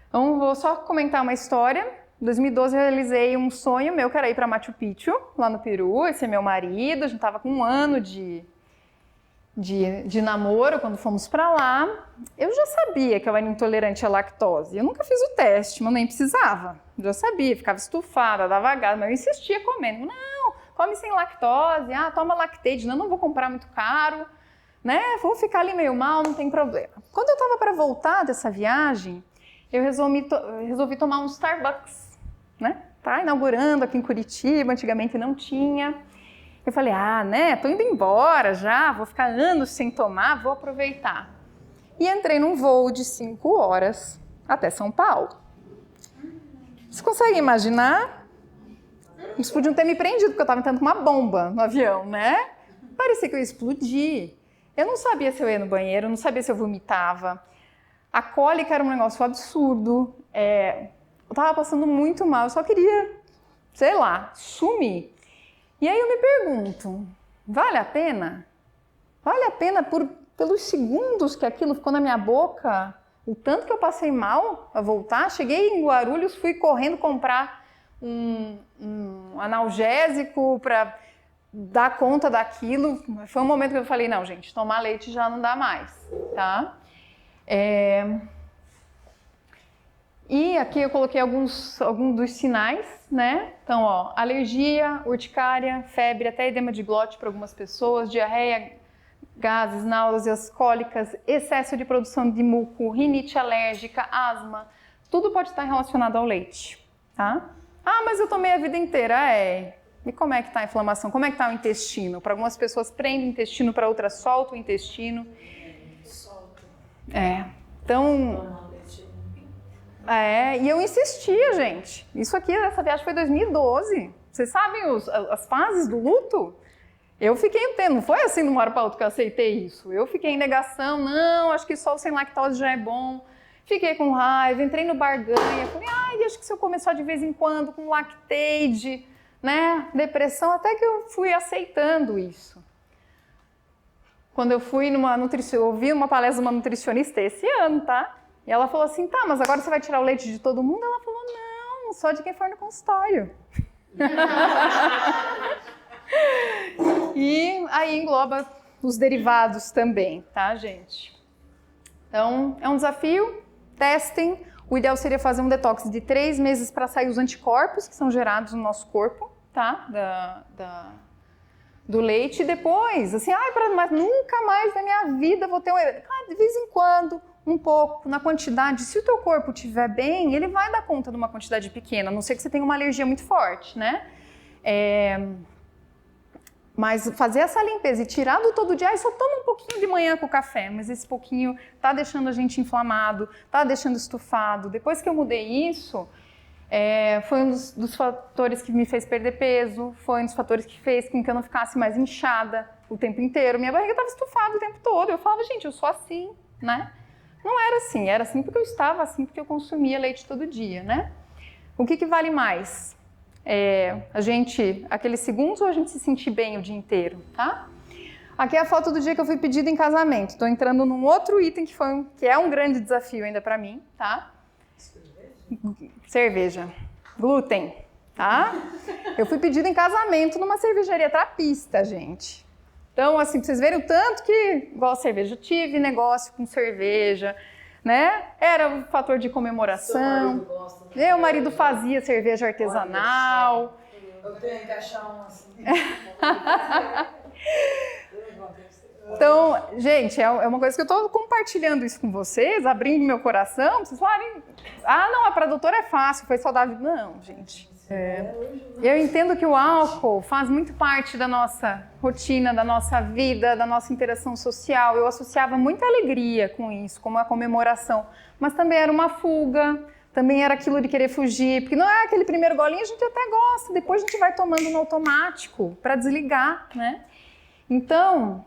A: Então vou só comentar uma história. Em 2012 eu realizei um sonho meu, que era ir pra Machu Picchu, lá no Peru, esse é meu marido, a gente tava com 1 ano de namoro, quando fomos para lá. Eu já sabia que eu era intolerante à lactose. Eu nunca fiz o teste, mas nem precisava. Eu já sabia, ficava estufada, dava gás, mas eu insistia comendo. Não, come sem lactose, toma Lactaid, não vou comprar muito caro, né? Vou ficar ali meio mal, não tem problema. Quando eu estava para voltar dessa viagem, eu resolvi tomar um Starbucks, né? Tá inaugurando aqui em Curitiba, antigamente não tinha. Eu falei, né, tô indo embora já, vou ficar anos sem tomar, vou aproveitar. E entrei num voo de 5 horas até São Paulo. Vocês conseguem imaginar? Eles podiam ter me prendido, porque eu estava entrando com uma bomba no avião, né? Parecia que eu ia explodir. Eu não sabia se eu ia no banheiro, não sabia se eu vomitava. A cólica era um negócio absurdo. Eu estava passando muito mal, eu só queria, sei lá, sumir. E aí eu me pergunto, vale a pena? Vale a pena pelos segundos que aquilo ficou na minha boca? O tanto que eu passei mal a voltar? Cheguei em Guarulhos, fui correndo comprar um analgésico para dar conta daquilo. Foi um momento que eu falei, não, gente, tomar leite já não dá mais, tá? E aqui eu coloquei alguns dos sinais, né? Então, ó, alergia, urticária, febre, até edema de glote para algumas pessoas, diarreia, gases, náuseas, cólicas, excesso de produção de muco, rinite alérgica, asma, tudo pode estar relacionado ao leite, tá? Mas eu tomei a vida inteira, E como é que tá a inflamação? Como é que tá o intestino? Para algumas pessoas prende o intestino, para outras solta o intestino.
B: Solta.
A: Então... e eu insistia, gente. Isso aqui, essa viagem foi em 2012. Vocês sabem as fases do luto? Eu fiquei um tempo, não foi assim de uma hora para outra que eu aceitei isso. Eu fiquei em negação, não, acho que só o sem lactose já é bom. Fiquei com raiva, entrei no barganha, falei, acho que se eu comer só de vez em quando com lactate, né, depressão, até que eu fui aceitando isso. Quando eu fui eu ouvi uma palestra de uma nutricionista esse ano, tá? E ela falou assim, tá, mas agora você vai tirar o leite de todo mundo? Ela falou, não, só de quem for no consultório. E aí engloba os derivados também, tá, gente? Então, é um desafio, testem. O ideal seria fazer um detox de 3 meses para sair os anticorpos que são gerados no nosso corpo, tá? Do leite. E depois, assim, mas nunca mais na minha vida vou ter de vez em quando, um pouco, na quantidade. Se o teu corpo estiver bem, ele vai dar conta de uma quantidade pequena, a não ser que você tenha uma alergia muito forte, né? Mas fazer essa limpeza e tirar do todo dia, só toma um pouquinho de manhã com o café, mas esse pouquinho tá deixando a gente inflamado, tá deixando estufado. Depois que eu mudei isso, foi um dos fatores que me fez perder peso, foi um dos fatores que fez com que eu não ficasse mais inchada o tempo inteiro. Minha barriga estava estufada o tempo todo. Eu falava, gente, eu sou assim, né? Não era assim porque eu estava assim, porque eu consumia leite todo dia, né? O que vale mais? Aqueles segundos ou a gente se sentir bem o dia inteiro, tá? Aqui é a foto do dia que eu fui pedida em casamento. Estou entrando num outro item que é um grande desafio ainda para mim, tá? Cerveja. Glúten, tá? Eu fui pedida em casamento numa cervejaria trapista, gente. Então, assim, pra vocês verem o tanto que, igual a cerveja, eu tive negócio com cerveja, né? Era um fator de comemoração. Meu marido fazia cerveja artesanal.
B: Eu tenho que achar um assim.
A: Então, gente, é uma coisa que eu estou compartilhando isso com vocês, abrindo meu coração, pra vocês falarem, não, para a doutora é fácil, foi saudável. Não, gente. Eu entendo que o álcool faz muito parte da nossa rotina, da nossa vida, da nossa interação social. Eu associava muita alegria com isso, como a comemoração, mas também era uma fuga, também era aquilo de querer fugir, porque não é aquele primeiro golinho, a gente até gosta, depois a gente vai tomando no automático para desligar, né? Então,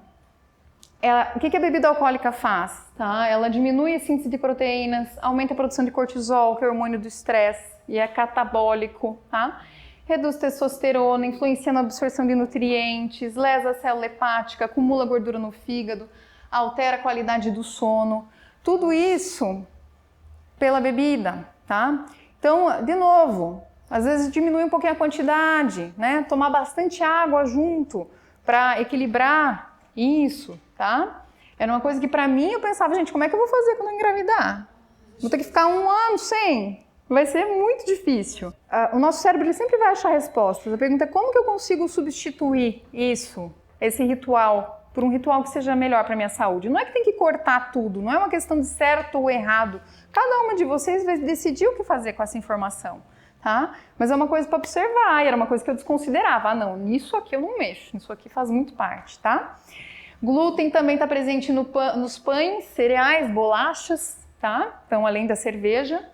A: o que a bebida alcoólica faz? Tá? Ela diminui a síntese de proteínas, aumenta a produção de cortisol, que é o hormônio do estresse, e é catabólico, tá? Reduz testosterona, influencia na absorção de nutrientes, lesa a célula hepática, acumula gordura no fígado, altera a qualidade do sono. Tudo isso pela bebida, tá? Então, de novo, às vezes diminui um pouquinho a quantidade, né? Tomar bastante água junto para equilibrar isso, tá? Era uma coisa que pra mim eu pensava, gente, como é que eu vou fazer quando eu engravidar? Vou ter que ficar 1 ano sem? Vai ser muito difícil. O nosso cérebro ele sempre vai achar respostas. A pergunta é como que eu consigo substituir esse ritual, por um ritual que seja melhor para minha saúde? Não é que tem que cortar tudo, não é uma questão de certo ou errado. Cada uma de vocês vai decidir o que fazer com essa informação. tá? Mas é uma coisa para observar, e era uma coisa que eu desconsiderava. Ah, não, nisso aqui eu não mexo, isso aqui faz muito parte, tá? Glúten também está presente nos pães, cereais, bolachas, tá? Então, além da cerveja.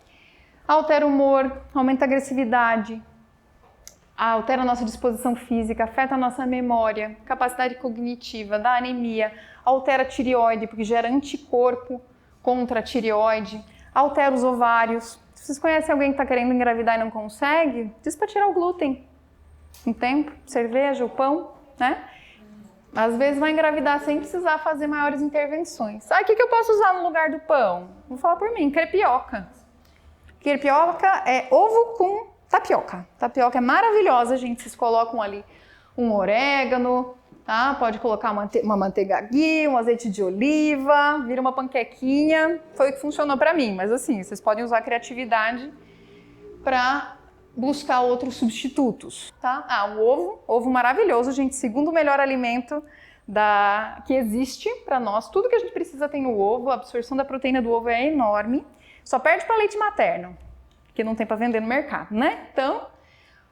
A: Altera o humor, aumenta a agressividade, altera a nossa disposição física, afeta a nossa memória, capacidade cognitiva, dá anemia, altera a tireoide, porque gera anticorpo contra a tireoide, altera os ovários. Se vocês conhecem alguém que está querendo engravidar e não consegue, diz para tirar o glúten. Um tempo, cerveja, o pão, né? Às vezes vai engravidar sem precisar fazer maiores intervenções. Ah, o que eu posso usar no lugar do pão? Vou falar por mim, crepioca. Crepioca é ovo com tapioca. Tapioca é maravilhosa, gente. Vocês colocam ali um orégano, tá? Pode colocar uma manteiga ghee, um azeite de oliva, vira uma panquequinha. Foi o que funcionou para mim, mas assim, vocês podem usar a criatividade para buscar outros substitutos, tá? Ah, o ovo maravilhoso, gente. Segundo melhor alimento que existe para nós. Tudo que a gente precisa tem no ovo. A absorção da proteína do ovo é enorme. Só perde para leite materno, que não tem para vender no mercado, né? Então,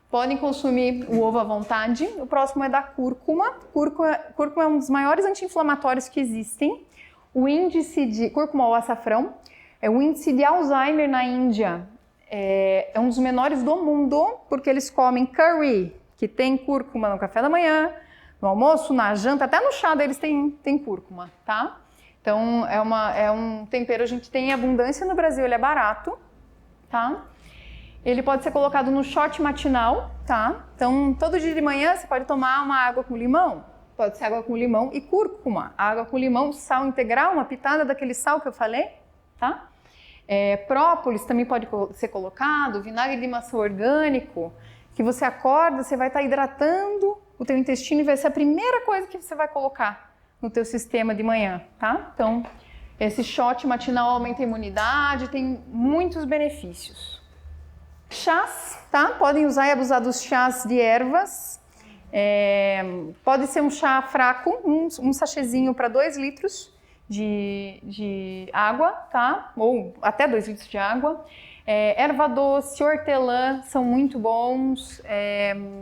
A: podem consumir o ovo à vontade. O próximo é da cúrcuma. Cúrcuma é um dos maiores anti-inflamatórios que existem. O índice de cúrcuma ou açafrão o índice de Alzheimer na Índia é um dos menores do mundo, porque eles comem curry, que tem cúrcuma no café da manhã, no almoço, na janta, até no chá deles tem cúrcuma, tá? Então, é um tempero, a gente tem em abundância no Brasil, ele é barato, tá? Ele pode ser colocado no shot matinal, tá? Então, todo dia de manhã você pode tomar uma água com limão. Pode ser água com limão e cúrcuma. Água com limão, sal integral, uma pitada daquele sal que eu falei, tá? Própolis também pode ser colocado, vinagre de maçã orgânico, que você acorda, você vai estar hidratando o teu intestino e vai ser a primeira coisa que você vai colocar no teu sistema de manhã, tá? Então, esse shot matinal aumenta a imunidade, tem muitos benefícios. Chás, tá? Podem usar e abusar dos chás de ervas. Pode ser um chá fraco, um sachêzinho para 2 litros de água, tá? Ou até 2 litros de água. Erva doce, hortelã são muito bons.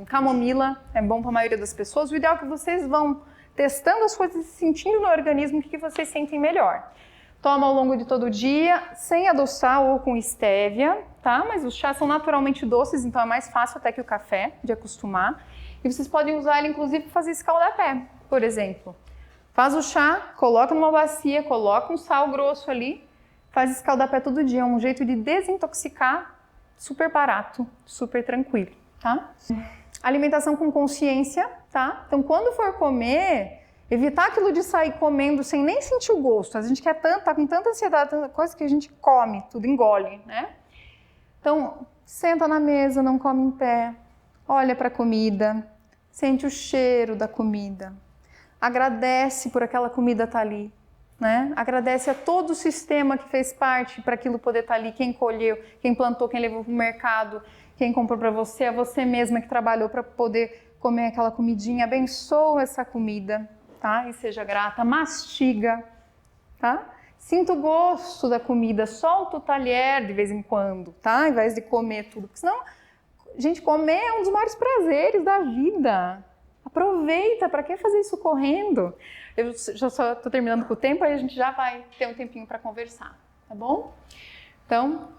A: Camomila é bom para a maioria das pessoas. O ideal é que vocês vão testando as coisas e sentindo no organismo o que vocês sentem melhor. Toma ao longo de todo o dia, sem adoçar ou com estévia, tá? Mas os chás são naturalmente doces, então é mais fácil até que o café de acostumar. E vocês podem usar ele, inclusive, para fazer escaldapé, por exemplo. Faz o chá, coloca numa bacia, coloca um sal grosso ali, faz escaldapé todo dia. É um jeito de desintoxicar, super barato, super tranquilo, tá? Alimentação com consciência, tá? Então, quando for comer, evitar aquilo de sair comendo sem nem sentir o gosto. A gente tá com tanta ansiedade, tanta coisa que a gente come, tudo engole, né? Então, senta na mesa, não come em pé, olha para a comida, sente o cheiro da comida, agradece por aquela comida estar ali, né? Agradece a todo o sistema que fez parte para aquilo poder estar ali, quem colheu, quem plantou, quem levou para o mercado, quem comprou para você, a você mesma que trabalhou para poder comer aquela comidinha. Abençoa essa comida, tá? E seja grata, mastiga, tá? Sinta o gosto da comida, solta o talher de vez em quando, tá? Ao invés de comer tudo, porque senão, gente, comer é um dos maiores prazeres da vida. Aproveita, para que fazer isso correndo? Eu já só estou terminando com o tempo, aí a gente já vai ter um tempinho para conversar, tá bom? Então,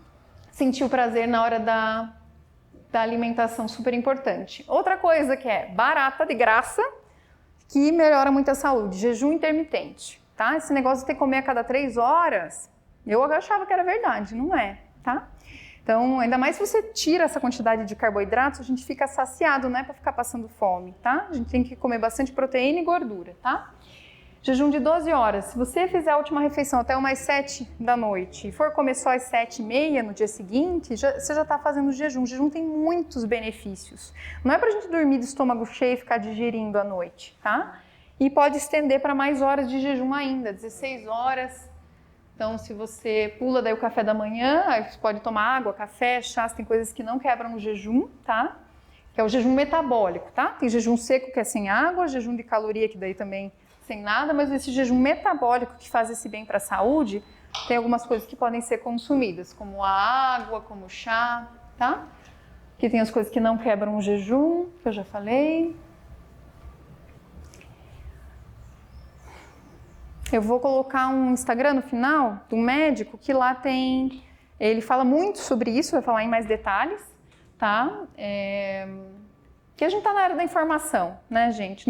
A: sentir o prazer na hora da alimentação, super importante. Outra coisa que é barata, de graça, que melhora muito a saúde, jejum intermitente, tá? Esse negócio de ter que comer a cada 3 horas, eu achava que era verdade, não é, tá? Então, ainda mais se você tira essa quantidade de carboidratos, a gente fica saciado, não é para ficar passando fome, tá? A gente tem que comer bastante proteína e gordura, tá? Jejum de 12 horas. Se você fizer a última refeição até umas 7 da noite e for comer só às 7h30 no dia seguinte, você já está fazendo jejum. O jejum tem muitos benefícios. Não é para a gente dormir de estômago cheio e ficar digerindo à noite, tá? E pode estender para mais horas de jejum ainda, 16 horas. Então, se você pula daí o café da manhã, aí você pode tomar água, café, chás, tem coisas que não quebram o jejum, tá? Que é o jejum metabólico, tá? Tem jejum seco que é sem água, jejum de caloria que daí também sem nada, mas esse jejum metabólico que faz esse bem para a saúde, tem algumas coisas que podem ser consumidas, como a água, como o chá, tá? Aqui tem as coisas que não quebram o jejum, que eu já falei. Eu vou colocar um Instagram no final do médico, que lá tem... Ele fala muito sobre isso, vai falar em mais detalhes, tá? Que a gente tá na área da informação, né, gente?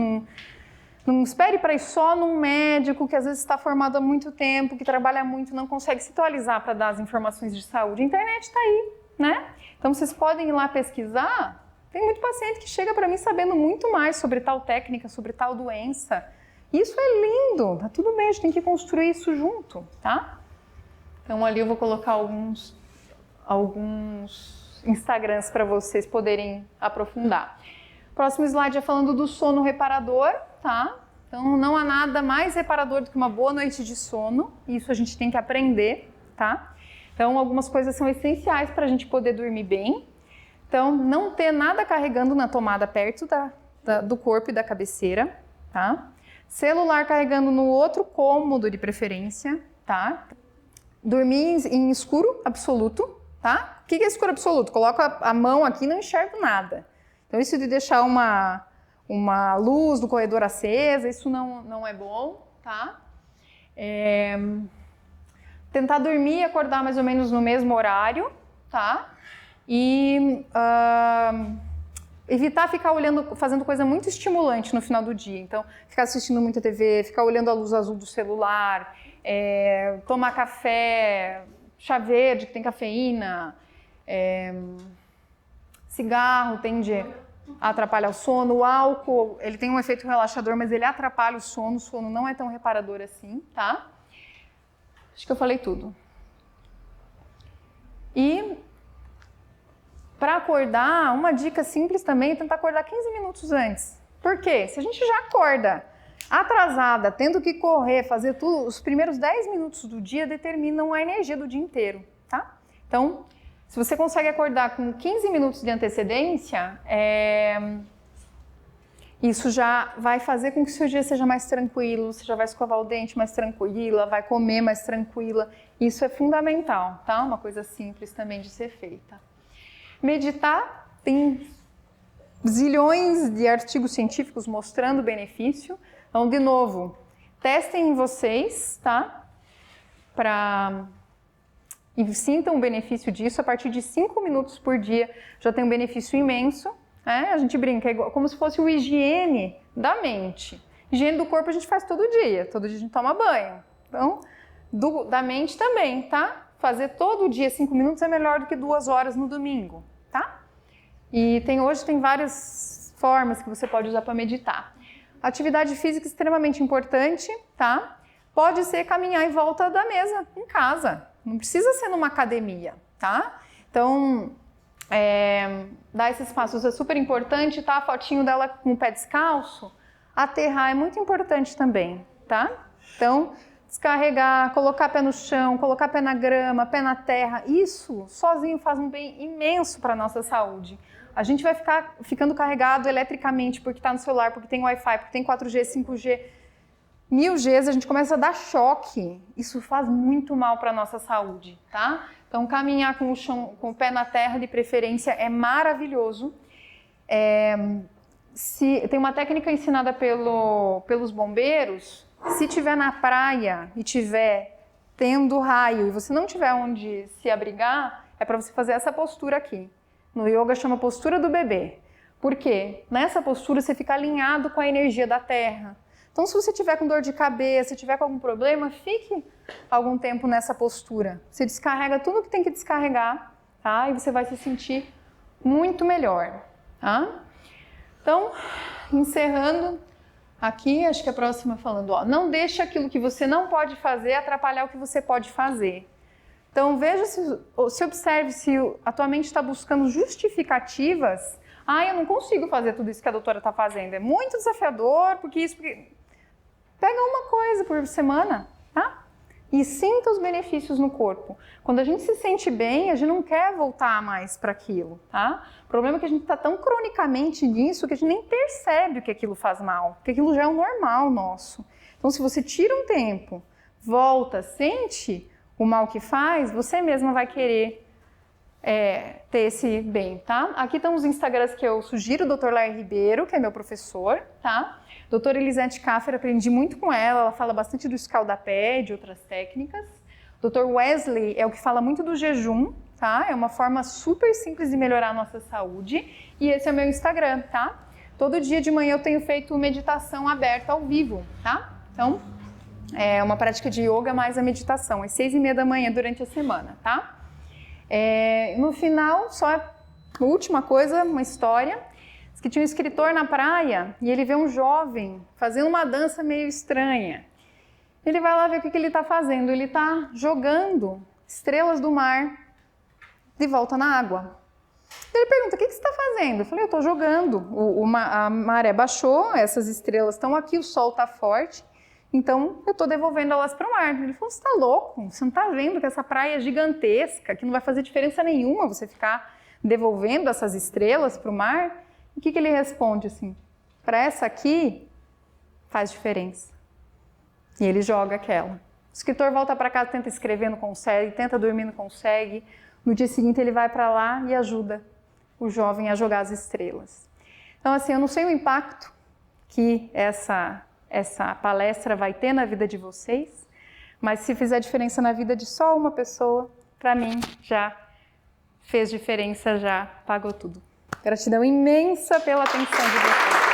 A: Não espere para ir só num médico que às vezes está formado há muito tempo, que trabalha muito, não consegue se atualizar para dar as informações de saúde. A internet está aí, né? Então vocês podem ir lá pesquisar. Tem muito paciente que chega para mim sabendo muito mais sobre tal técnica, sobre tal doença. Isso é lindo, tá tudo bem, a gente tem que construir isso junto, tá? Então ali eu vou colocar alguns Instagrams para vocês poderem aprofundar. Próximo slide é falando do sono reparador, tá? Então não há nada mais reparador do que uma boa noite de sono, isso a gente tem que aprender, tá? Então algumas coisas são essenciais para a gente poder dormir bem. Então não ter nada carregando na tomada perto do corpo e da cabeceira, tá? Celular carregando no outro cômodo de preferência, tá? Dormir em escuro absoluto, tá? O que é escuro absoluto? Coloca a mão aqui e não enxergo nada. Então isso de deixar uma luz do corredor acesa, isso não é bom, tá? Tentar dormir e acordar mais ou menos no mesmo horário, tá? E evitar ficar fazendo coisa muito estimulante no final do dia. Então, ficar assistindo muita TV, ficar olhando a luz azul do celular, tomar café, chá verde que tem cafeína, cigarro tende a atrapalhar o sono, o álcool, ele tem um efeito relaxador, mas ele atrapalha o sono não é tão reparador assim, tá? Acho que eu falei tudo. E para acordar, uma dica simples também é tentar acordar 15 minutos antes. Por quê? Se a gente já acorda atrasada, tendo que correr, fazer tudo, os primeiros 10 minutos do dia determinam a energia do dia inteiro, tá? Então, se você consegue acordar com 15 minutos de antecedência, isso já vai fazer com que o seu dia seja mais tranquilo, você já vai escovar o dente mais tranquila, vai comer mais tranquila. Isso é fundamental, tá? Uma coisa simples também de ser feita. Meditar, tem zilhões de artigos científicos mostrando o benefício. Então, de novo, testem em vocês, tá? E sintam o benefício disso. A partir de 5 minutos por dia já tem um benefício imenso. Né? A gente brinca, é como se fosse o higiene da mente. Higiene do corpo a gente faz todo dia a gente toma banho. Então, da mente também, tá? Fazer todo dia 5 minutos é melhor do que 2 horas no domingo, tá? E hoje tem várias formas que você pode usar para meditar. Atividade física extremamente importante, tá? Pode ser caminhar em volta da mesa, em casa. Não precisa ser numa academia, tá? Então, dar esses passos é super importante, tá? A fotinho dela com o pé descalço, aterrar é muito importante também, tá? Então, descarregar, colocar pé no chão, colocar pé na grama, pé na terra, isso sozinho faz um bem imenso para a nossa saúde. A gente vai ficando carregado eletricamente porque está no celular, porque tem Wi-Fi, porque tem 4G, 5G, 1000Gs, a gente começa a dar choque. Isso faz muito mal para a nossa saúde, tá? Então, caminhar com o pé na terra, de preferência, é maravilhoso. Tem uma técnica ensinada pelos bombeiros. Se tiver na praia e tiver tendo raio e você não tiver onde se abrigar, é para você fazer essa postura aqui. No yoga chama postura do bebê. Por quê? Nessa postura você fica alinhado com a energia da terra. Então, se você tiver com dor de cabeça, se tiver com algum problema, fique algum tempo nessa postura. Você descarrega tudo que tem que descarregar, tá? E você vai se sentir muito melhor, tá? Então, encerrando aqui, acho que a próxima falando, não deixe aquilo que você não pode fazer atrapalhar o que você pode fazer. Então, veja se observe se a tua mente está buscando justificativas. Eu não consigo fazer tudo isso que a doutora está fazendo. É muito desafiador, porque... Pega uma coisa por semana, tá? E sinta os benefícios no corpo. Quando a gente se sente bem, a gente não quer voltar mais para aquilo, tá? O problema é que a gente está tão cronicamente nisso que a gente nem percebe que aquilo faz mal, porque aquilo já é o normal nosso. Então, se você tira um tempo, volta, sente o mal que faz, você mesma vai querer ter esse bem, tá? Aqui estão os Instagrams que eu sugiro, o Dr. Lair Ribeiro, que é meu professor, tá? Doutora Elisete Kaffer, aprendi muito com ela fala bastante do escaldapé, de outras técnicas. Dr. Wesley é o que fala muito do jejum, tá? É uma forma super simples de melhorar a nossa saúde. E esse é o meu Instagram, tá? Todo dia de manhã eu tenho feito meditação aberta ao vivo, tá? Então, é uma prática de yoga mais a meditação, às 6h30 da manhã durante a semana, tá? No final, só a última coisa, uma história. Diz que tinha um escritor na praia e ele vê um jovem fazendo uma dança meio estranha. Ele vai lá ver o que ele está fazendo. Ele está jogando estrelas do mar de volta na água. Ele pergunta, o que você está fazendo? Eu falei, eu estou jogando. A maré baixou, essas estrelas estão aqui, o sol está forte, então eu estou devolvendo elas para o mar. Ele falou, você está louco? Você não está vendo que essa praia é gigantesca, que não vai fazer diferença nenhuma você ficar devolvendo essas estrelas para o mar? O que ele responde assim? Para essa aqui, faz diferença. E ele joga aquela. O escritor volta para casa, tenta escrever, não consegue, tenta dormir, não consegue. No dia seguinte ele vai para lá e ajuda o jovem a jogar as estrelas. Então assim, eu não sei o impacto que essa palestra vai ter na vida de vocês, mas se fizer diferença na vida de só uma pessoa, para mim já fez diferença, já pagou tudo. Gratidão imensa pela atenção de vocês.